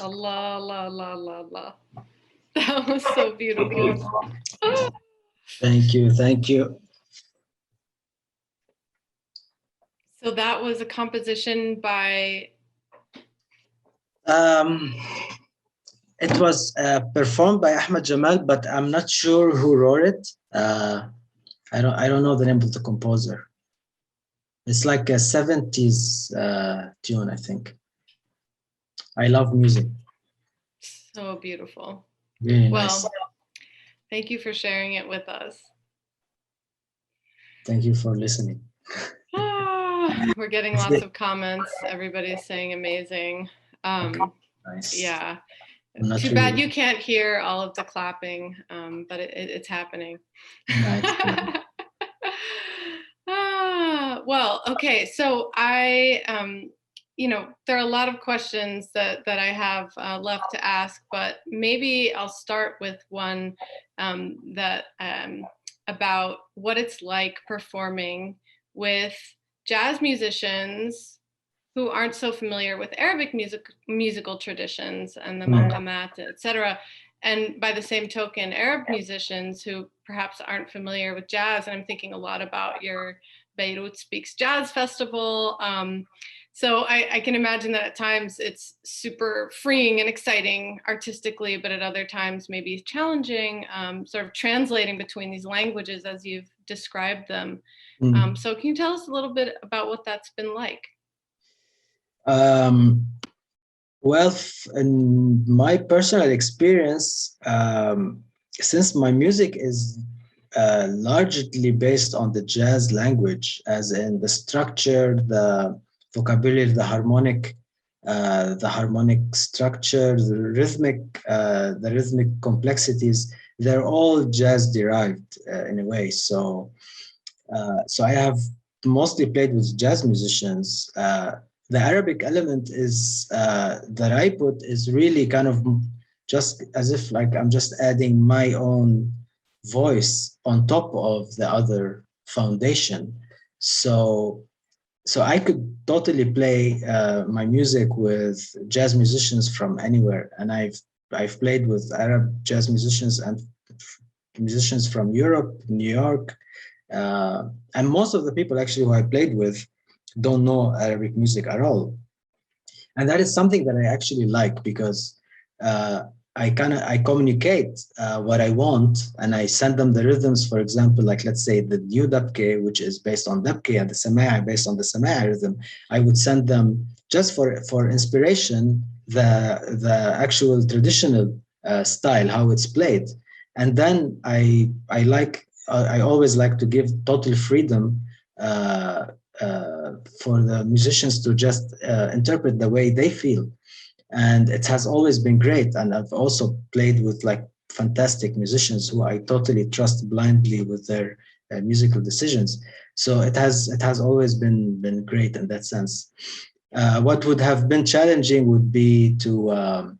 Allah, Allah, Allah, Allah, Allah. That was so beautiful. Thank you. Thank you. So that was a composition by. It was performed by Ahmed Jamal, but I'm not sure who wrote it. I don't know the name of the composer. It's like a 70s tune, I think. I love music. So beautiful. Really well, nice. Thank you for sharing it with us. Thank you for listening. We're getting lots of comments. Everybody's saying amazing. Nice. Yeah. Too really bad you can't hear all of the clapping, but it's happening. Nice. Well, okay. So I, there are a lot of questions that I have left to ask, but maybe I'll start with one that about what it's like performing with jazz musicians who aren't so familiar with Arabic musical traditions and the maqamat, etc. And by the same token, Arab musicians who perhaps aren't familiar with jazz, and I'm thinking a lot about your Beirut Speaks Jazz Festival. So I can imagine that at times it's super freeing and exciting artistically, but at other times maybe challenging, sort of translating between these languages as you've described them. So can you tell us a little bit about what that's been like? Well, in my personal experience, since my music is largely based on the jazz language, as in the structure, the vocabulary, the harmonic structure, the rhythmic complexities, they're all jazz derived in a way. So I have mostly played with jazz musicians. The Arabic element is that I put is really kind of just as if like I'm just adding my own voice on top of the other foundation. So I could totally play my music with jazz musicians from anywhere, and I've played with Arab jazz musicians and musicians from Europe, New York, and most of the people actually who I played with don't know Arabic music at all. And that is something that I actually like, because I communicate what I want, and I send them the rhythms. For example, like let's say the new dabke, which is based on dabke, and the sama'i based on the sama'i rhythm. I would send them just for inspiration the actual traditional style, how it's played, and then I always like to give total freedom for the musicians to just interpret the way they feel. And it has always been great. And I've also played with like fantastic musicians who I totally trust blindly with their musical decisions. So it has always been great in that sense. What would have been challenging would be to,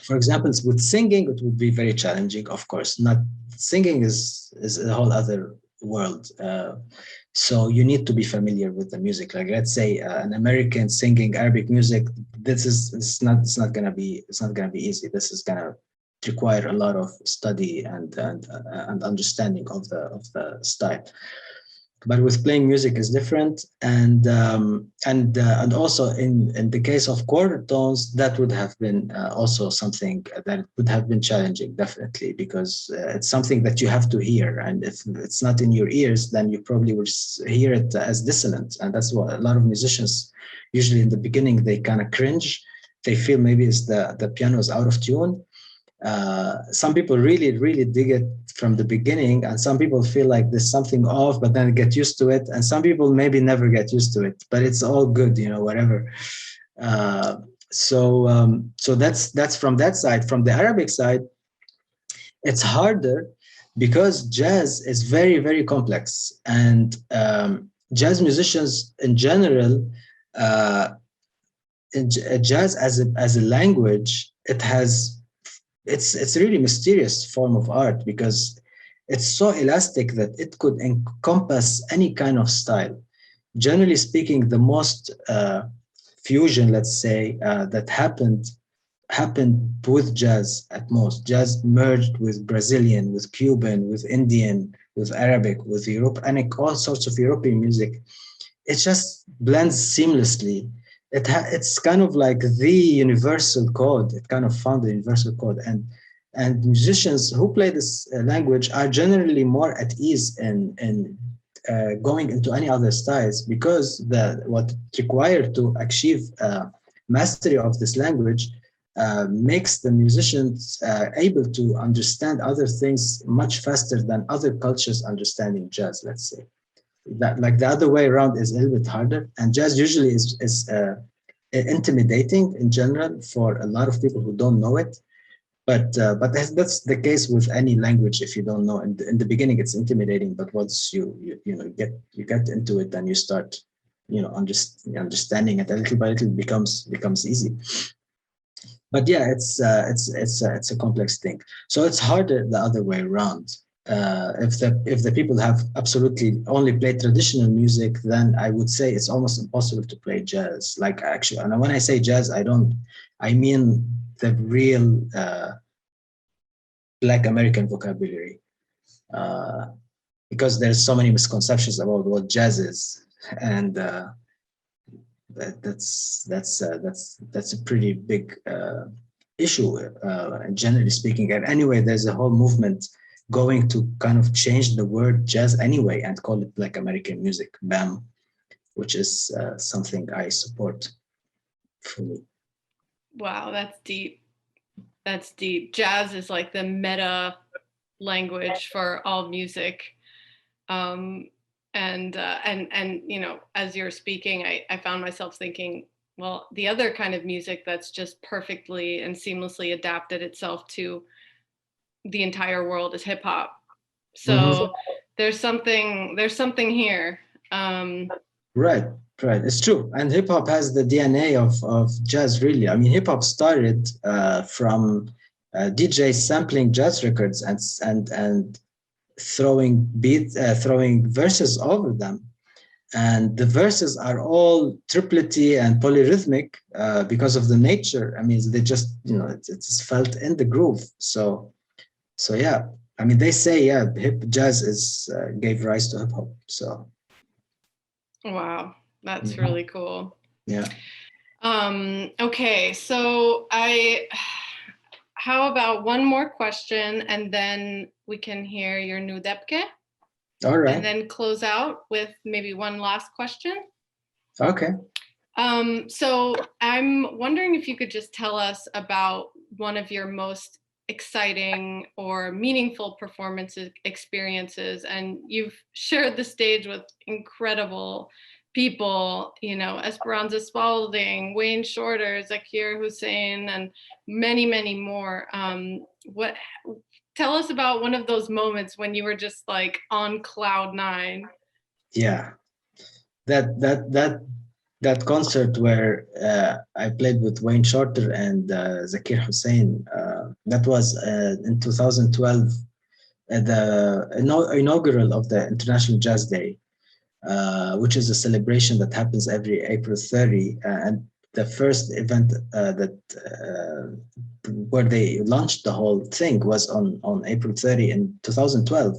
for example, with singing, it would be very challenging, of course. Not singing is a whole other world. So you need to be familiar with the music. Like let's say an American singing Arabic music, it's not gonna be easy. This is gonna require a lot of study and understanding of the style. But with playing music is different, and also in the case of quarter tones, that would have been also something that would have been challenging, definitely, because it's something that you have to hear, and if it's not in your ears, then you probably will hear it as dissonant, and that's what a lot of musicians usually in the beginning they kind of cringe. They feel maybe it's the piano is out of tune. Some people really dig it from the beginning, and some people feel like there's something off, but then get used to it, and some people maybe never get used to it, but it's all good, whatever. So that's from that side. From the Arabic side, it's harder because jazz is very complex, and jazz musicians in general, jazz as a language, it's a really mysterious form of art, because it's so elastic that it could encompass any kind of style. Generally speaking, the most fusion, let's say, that happened with jazz at most. Jazz merged with Brazilian, with Cuban, with Indian, with Arabic, with Europe, and all sorts of European music. It just blends seamlessly. It's kind of like the universal code. It kind of found the universal code, and musicians who play this language are generally more at ease in going into any other styles, because what required to achieve mastery of this language makes the musicians able to understand other things much faster than other cultures understanding jazz, let's say. That, like, the other way around is a little bit harder, and jazz usually is intimidating in general for a lot of people who don't know it. But that's the case with any language. If you don't know, in the beginning it's intimidating, but once you get into it, and you start understanding it a little by little, becomes easy. But yeah, it's a complex thing. So it's harder the other way around. If the people have absolutely only played traditional music, then I would say it's almost impossible to play jazz. Like, actually, and when I say jazz, I mean the real Black American vocabulary, because there's so many misconceptions about what jazz is, and that's a pretty big issue, generally speaking. And anyway, there's a whole movement going to kind of change the word jazz anyway and call it Black American music, BAM, which is something I support fully. Wow, that's deep. That's deep. Jazz is like the meta language for all music. And you know, as you're speaking, I found myself thinking, well, the other kind of music that's just perfectly and seamlessly adapted itself to the entire world is hip hop. So there's something here. Right. It's true. And hip hop has the DNA of jazz, really. I mean, hip hop started from DJs sampling jazz records and throwing verses over them. And the verses are all triplety and polyrhythmic because of the nature. I mean, they just, you know, it's felt in the groove. So yeah. I mean, they say, yeah, jazz gave rise to hip hop. So. Wow, that's really cool. Yeah. Okay, so how about one more question and then we can hear your new depke? All right. And then close out with maybe one last question. Okay. So I'm wondering if you could just tell us about one of your most exciting or meaningful performances experiences. And you've shared the stage with incredible people, you know, Esperanza Spalding, Wayne Shorter, Zakir Hussain, and many, many more. Tell us about one of those moments when you were just like on cloud nine. Yeah, that concert where I played with Wayne Shorter and Zakir Hussain, that was in 2012, at the inaugural of the International Jazz Day, which is a celebration that happens every April 30. And the first event where they launched the whole thing was on April 30 in 2012.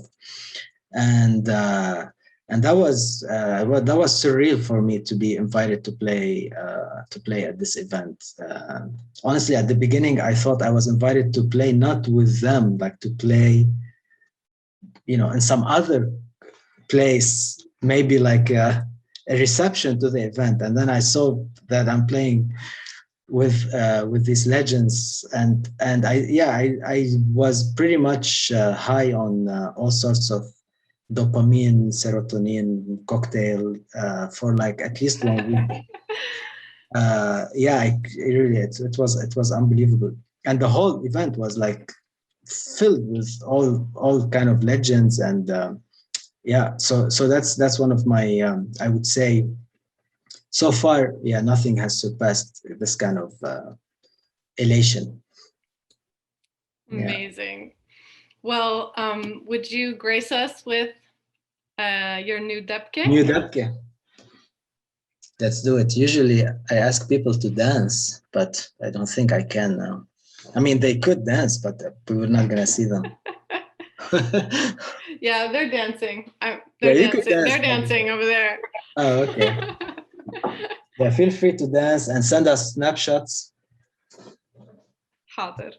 And that was surreal for me to be invited to play at this event. Honestly, at the beginning, I thought I was invited to play not with them, like to play, you know, in some other place, maybe like a reception to the event. And then I saw that I'm playing with these legends, and I was pretty much high on all sorts of dopamine, serotonin cocktail for like at least 1 week. It was unbelievable, and the whole event was like filled with all kind of legends, and so that's one of my I would say so far, nothing has surpassed this kind of elation. Amazing. Well, would you grace us with your new depke? New depke. Let's do it. Usually I ask people to dance, but I don't think I can now. I mean, they could dance, but we're not going to see them. Yeah, they're dancing. They're dancing over there. Oh, okay. Yeah, feel free to dance and send us snapshots. Hadir.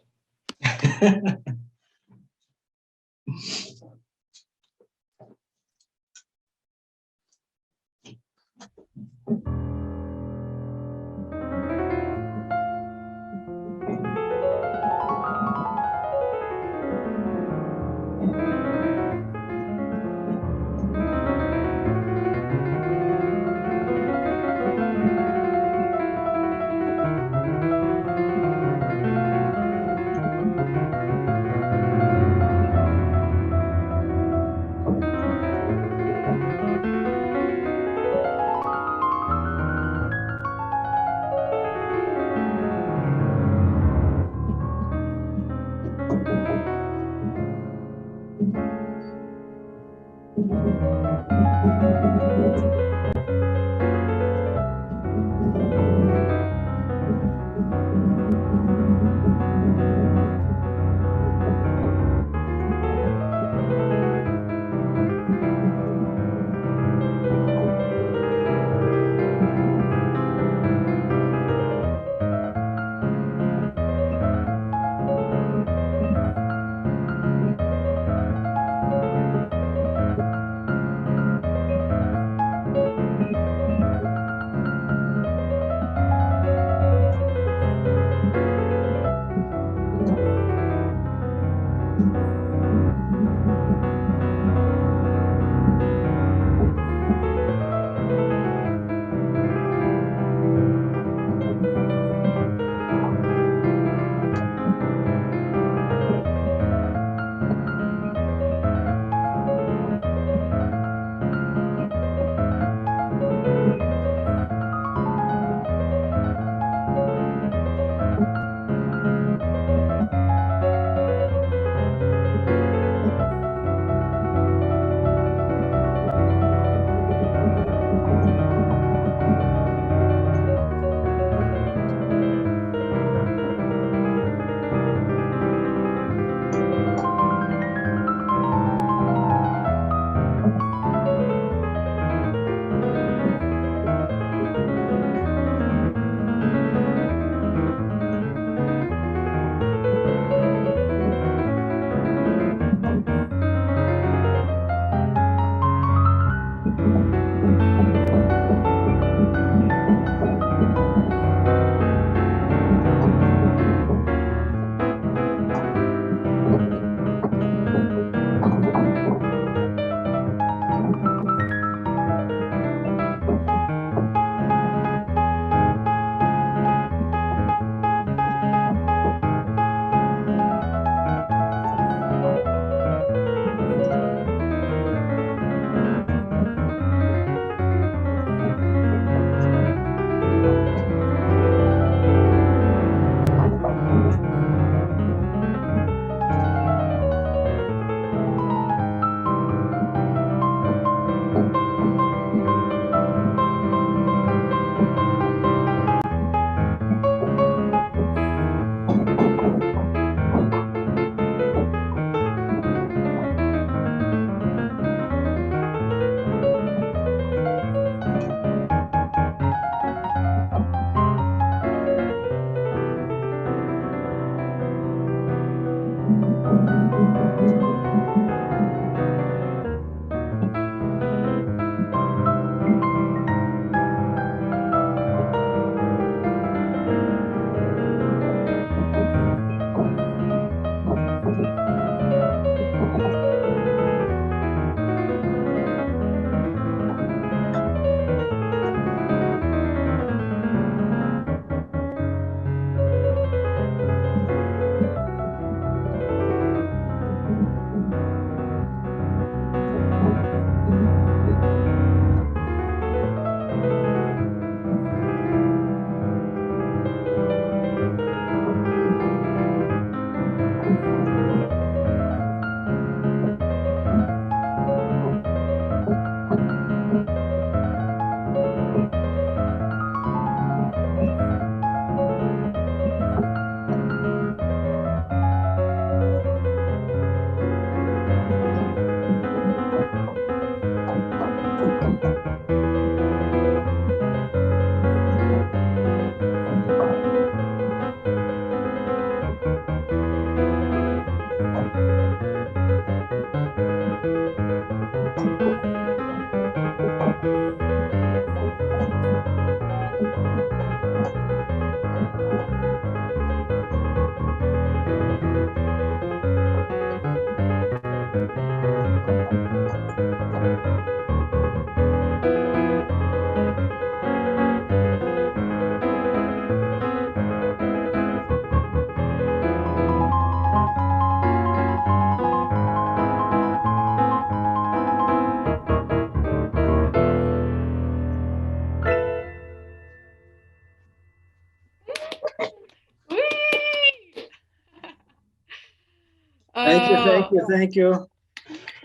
Thank you, thank you, thank you.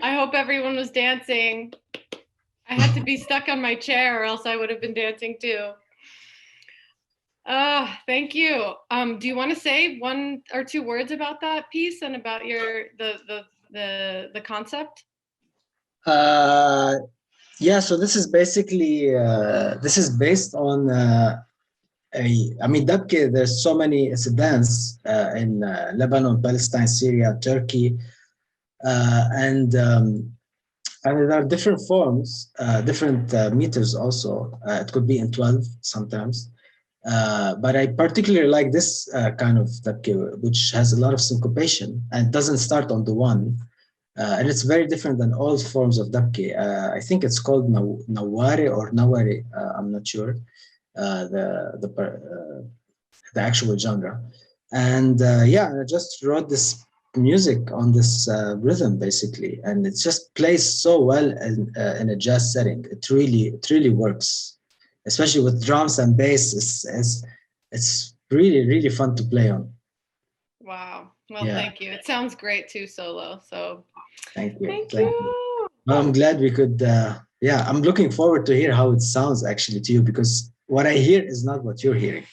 I hope everyone was dancing. I had to be stuck on my chair or else I would have been dancing too. Thank you. Do you want to say one or two words about that piece and about your the concept? Yeah, so this is basically this is based on I mean, Dabke, there's so many, it's a dance in Lebanon, Palestine, Syria, Turkey, and there are different forms, different meters also. It could be in 12 sometimes. But I particularly like this kind of dabke, which has a lot of syncopation and doesn't start on the one. And it's very different than all forms of dabke. I think it's called naware or nawari. I'm not sure the actual genre. And yeah, I just wrote this music on this rhythm basically, and it just plays so well in a jazz setting. It really works, especially with drums and bass. It's really really fun to play on. Wow. Well, Yeah. thank you. It sounds great too, solo. So Thank you. thank you. Well, I'm glad we could. Yeah, I'm looking forward to hear how it sounds actually to you, because what I hear is not what you're hearing.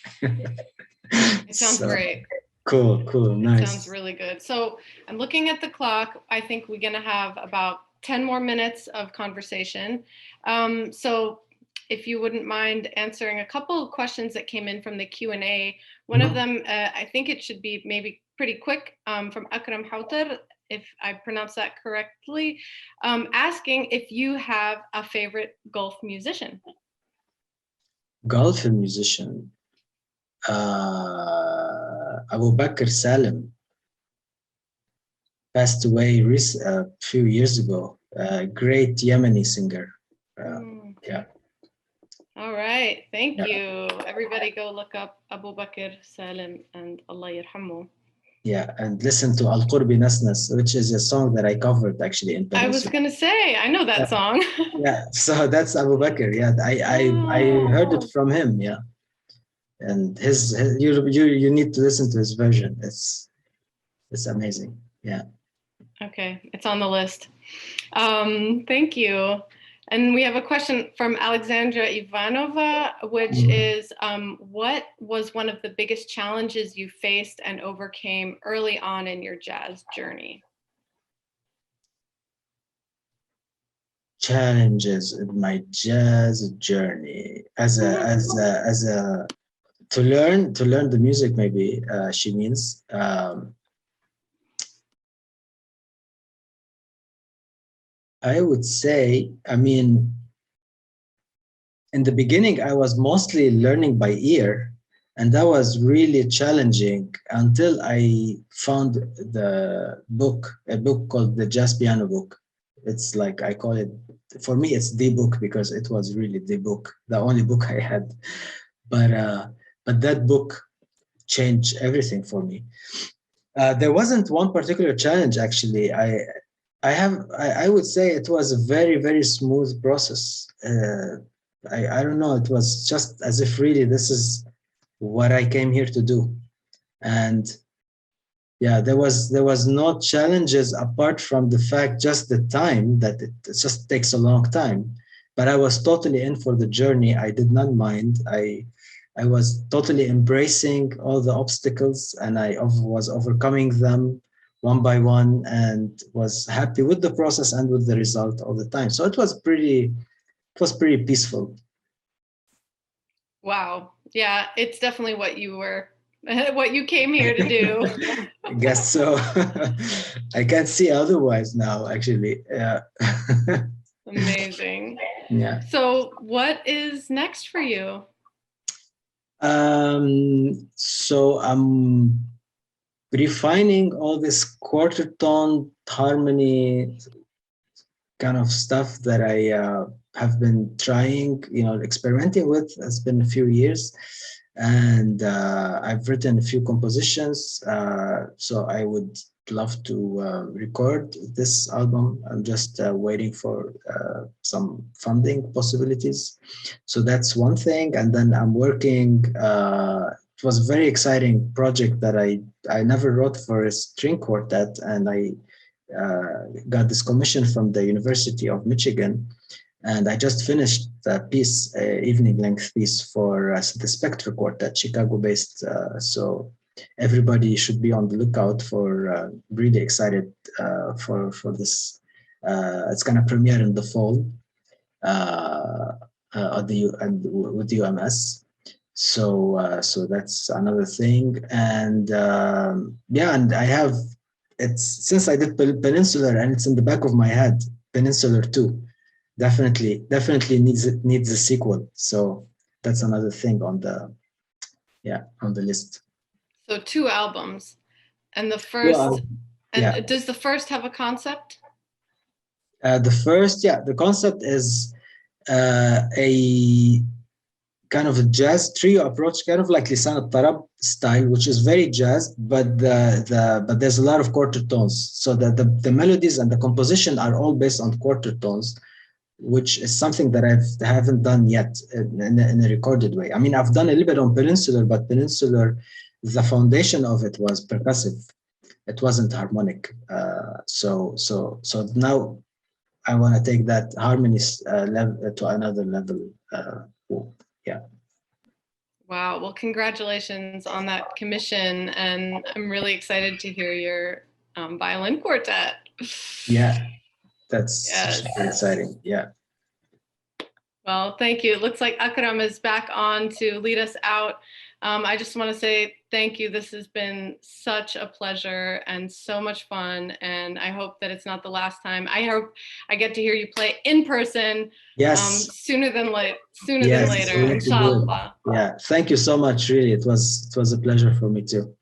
It sounds great. Cool, nice. It sounds really good. So I'm looking at the clock. I think we're going to have about 10 more minutes of conversation. So if you wouldn't mind answering a couple of questions that came in from the Q&A. One of them, I think it should be maybe pretty quick, from Akram Houter, if I pronounce that correctly, asking if you have a favorite Gulf musician. Gulf musician. Abu Bakr Salim passed away a few years ago. Great Yemeni singer. Yeah. All right. Thank you. Everybody go look up Abu Bakr Salim and Allah yarhamu. Yeah, and listen to Al Qurbi Nasnas, which is a song that I covered actually in Peninsula. I was going to say, I know that song. Yeah, so that's Abu Bakr. Yeah, I heard it from him. Yeah. And his you need to listen to his version. It's amazing. Yeah. Okay, it's on the list. Thank you. And we have a question from Alexandra Ivanova, which is, what was one of the biggest challenges you faced and overcame early on in your jazz journey? Challenges in my jazz journey as a to learn the music, maybe she means. I would say, I mean, in the beginning, I was mostly learning by ear, and that was really challenging until I found a book called the Jazz Piano Book. It's like, I call it, for me, it's the book because it was really the book, the only book I had. But that book changed everything for me. There wasn't one particular challenge, actually. I would say it was a very, very smooth process. I don't know, it was just as if really this is what I came here to do. And yeah, there was no challenges apart from the fact, just the time, that it just takes a long time. But I was totally in for the journey. I did not mind. I was totally embracing all the obstacles, and I was overcoming them one by one, and was happy with the process and with the result all the time. So it was pretty peaceful. Wow. Yeah, it's definitely what you came here to do. I guess so. I can't see otherwise now, actually. Yeah. Amazing. Yeah. So what is next for you? So I'm refining all this quarter tone harmony kind of stuff that I have been trying, experimenting with. It's been a few years, and I've written a few compositions. So I would love to record this album. I'm just waiting for some funding possibilities. So that's one thing. And then I'm working, it was a very exciting project that I never wrote for a string quartet, and I got this commission from the University of Michigan. And I just finished a piece, evening length piece for the Spectre Quartet, Chicago-based. So everybody should be on the lookout for. Really excited for this. It's going to premiere in the fall with UMS. So that's another thing. And and I have, it's since I did Peninsular, and it's in the back of my head, Peninsular 2. Definitely needs a sequel. So that's another thing on the on the list. So 2 albums, and the first, Well, and does the first have a concept? The first, the concept is a kind of a jazz trio approach, kind of like Lisan al-Tarab style, which is very jazz, but but there's a lot of quarter tones. So the melodies and the composition are all based on quarter tones, which is something that I haven't done yet in a recorded way. I mean, I've done a little bit on Peninsular, but Peninsular, the foundation of it was percussive. It wasn't harmonic. So now I want to take that harmony level to another level. Yeah. Wow. Well, congratulations on that commission, and I'm really excited to hear your violin quartet. Yeah, that's super exciting. Yeah. Well, thank you. It looks like Akram is back on to lead us out. I just want to say thank you. This has been such a pleasure and so much fun. And I hope that it's not the last time. I hope I get to hear you play in person. Yes. Sooner than later, inshallah. Yeah. Thank you so much. Really, it was a pleasure for me too.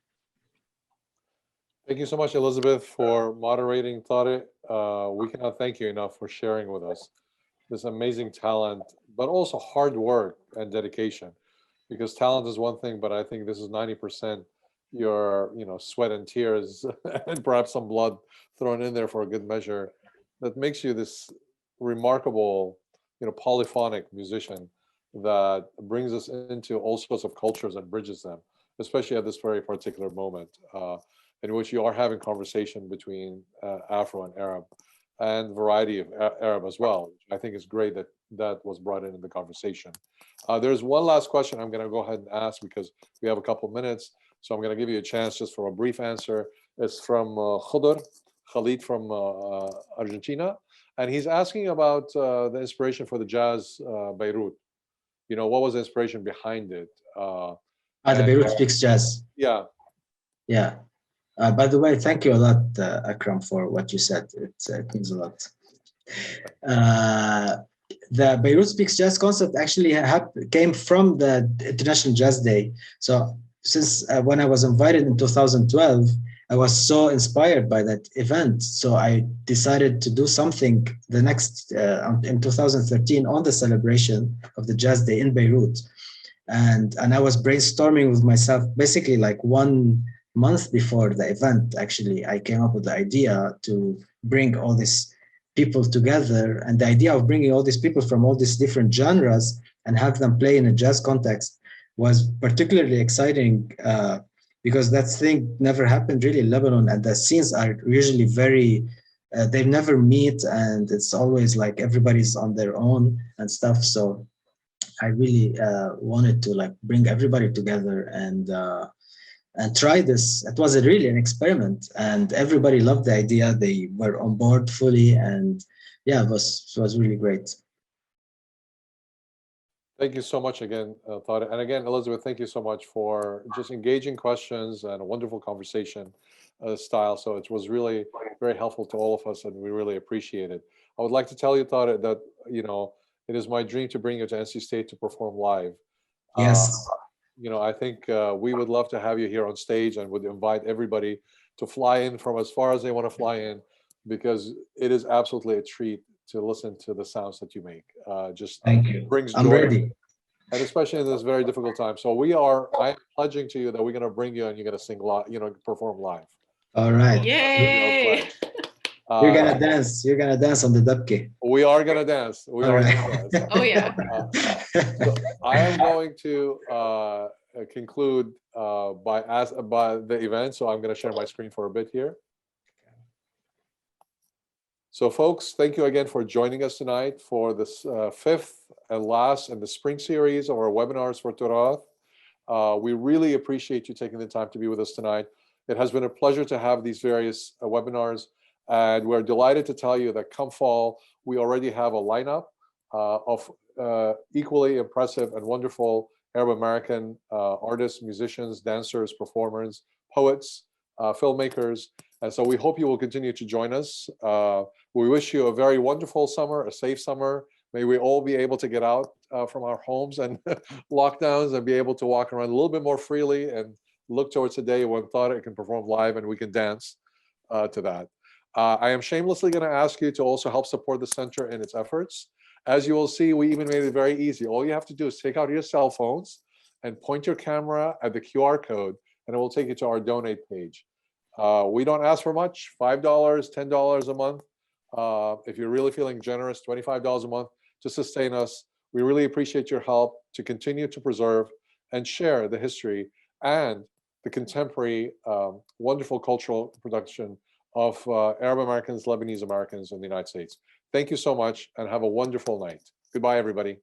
Thank you so much, Elizabeth, for moderating Tarek. We cannot thank you enough for sharing with us this amazing talent, but also hard work and dedication. Because talent is one thing, but I think this is 90% your, sweat and tears and perhaps some blood thrown in there for a good measure that makes you this remarkable, polyphonic musician that brings us into all sorts of cultures and bridges them, especially at this very particular moment in which you are having conversation between Afro and Arab and variety of Arab as well. I think it's great that that was brought in the conversation. There's one last question I'm going to go ahead and ask because we have a couple minutes. So I'm going to give you a chance just for a brief answer. It's from Khalid from Argentina. And he's asking about the inspiration for the jazz Beirut. What was the inspiration behind it? The Beirut Speaks Jazz. Yeah. Yeah. By the way, thank you a lot, Akram, for what you said. It means a lot. The Beirut Speaks Jazz concept actually came from the International Jazz Day. So since when I was invited in 2012, I was so inspired by that event. So I decided to do something the next, in 2013 on the celebration of the Jazz Day in Beirut. And I was brainstorming with myself, basically like 1 month before the event. Actually, I came up with the idea to bring all these people together, and the idea of bringing all these people from all these different genres and have them play in a jazz context was particularly exciting because that thing never happened really in Lebanon, and the scenes are usually very, they never meet, and it's always like everybody's on their own and stuff. So I really wanted to like bring everybody together and try this. It was really an experiment, and everybody loved the idea. They were on board fully, and yeah, it was really great. Thank you so much again, Tarek. And again, Elizabeth, thank you so much for just engaging questions and a wonderful conversation style. So it was really very helpful to all of us, and we really appreciate it. I would like to tell you, Tarek, that it is my dream to bring you to NC State to perform live. Yes. I think we would love to have you here on stage, and would invite everybody to fly in from as far as they want to fly in, because it is absolutely a treat to listen to the sounds that you make. Just Thank you. Brings joy. I'm ready. And especially in this very difficult time. So I'm pledging to you that we're going to bring you and you're going to sing live, perform live. All right. Yay! You're gonna dance. You're gonna dance on the dabke. We are gonna dance. We are gonna dance. Oh yeah. So I am going to conclude by the event. So I'm going to share my screen for a bit here. So folks, thank you again for joining us tonight for this fifth and last in the spring series of our webinars for Turath. We really appreciate you taking the time to be with us tonight. It has been a pleasure to have these various webinars, and we're delighted to tell you that come fall, we already have a lineup of equally impressive and wonderful Arab American artists, musicians, dancers, performers, poets, filmmakers. And so we hope you will continue to join us. We wish you a very wonderful summer, a safe summer. May we all be able to get out from our homes and lockdowns and be able to walk around a little bit more freely and look towards the day when Tarek can perform live and we can dance to that. I am shamelessly going to ask you to also help support the center in its efforts. As you will see, we even made it very easy. All you have to do is take out your cell phones and point your camera at the QR code, and it will take you to our donate page. We don't ask for much, $5, $10 a month. If you're really feeling generous, $25 a month to sustain us. We really appreciate your help to continue to preserve and share the history and the contemporary wonderful cultural production of Arab Americans, Lebanese Americans in the United States. Thank you so much and have a wonderful night. Goodbye, everybody.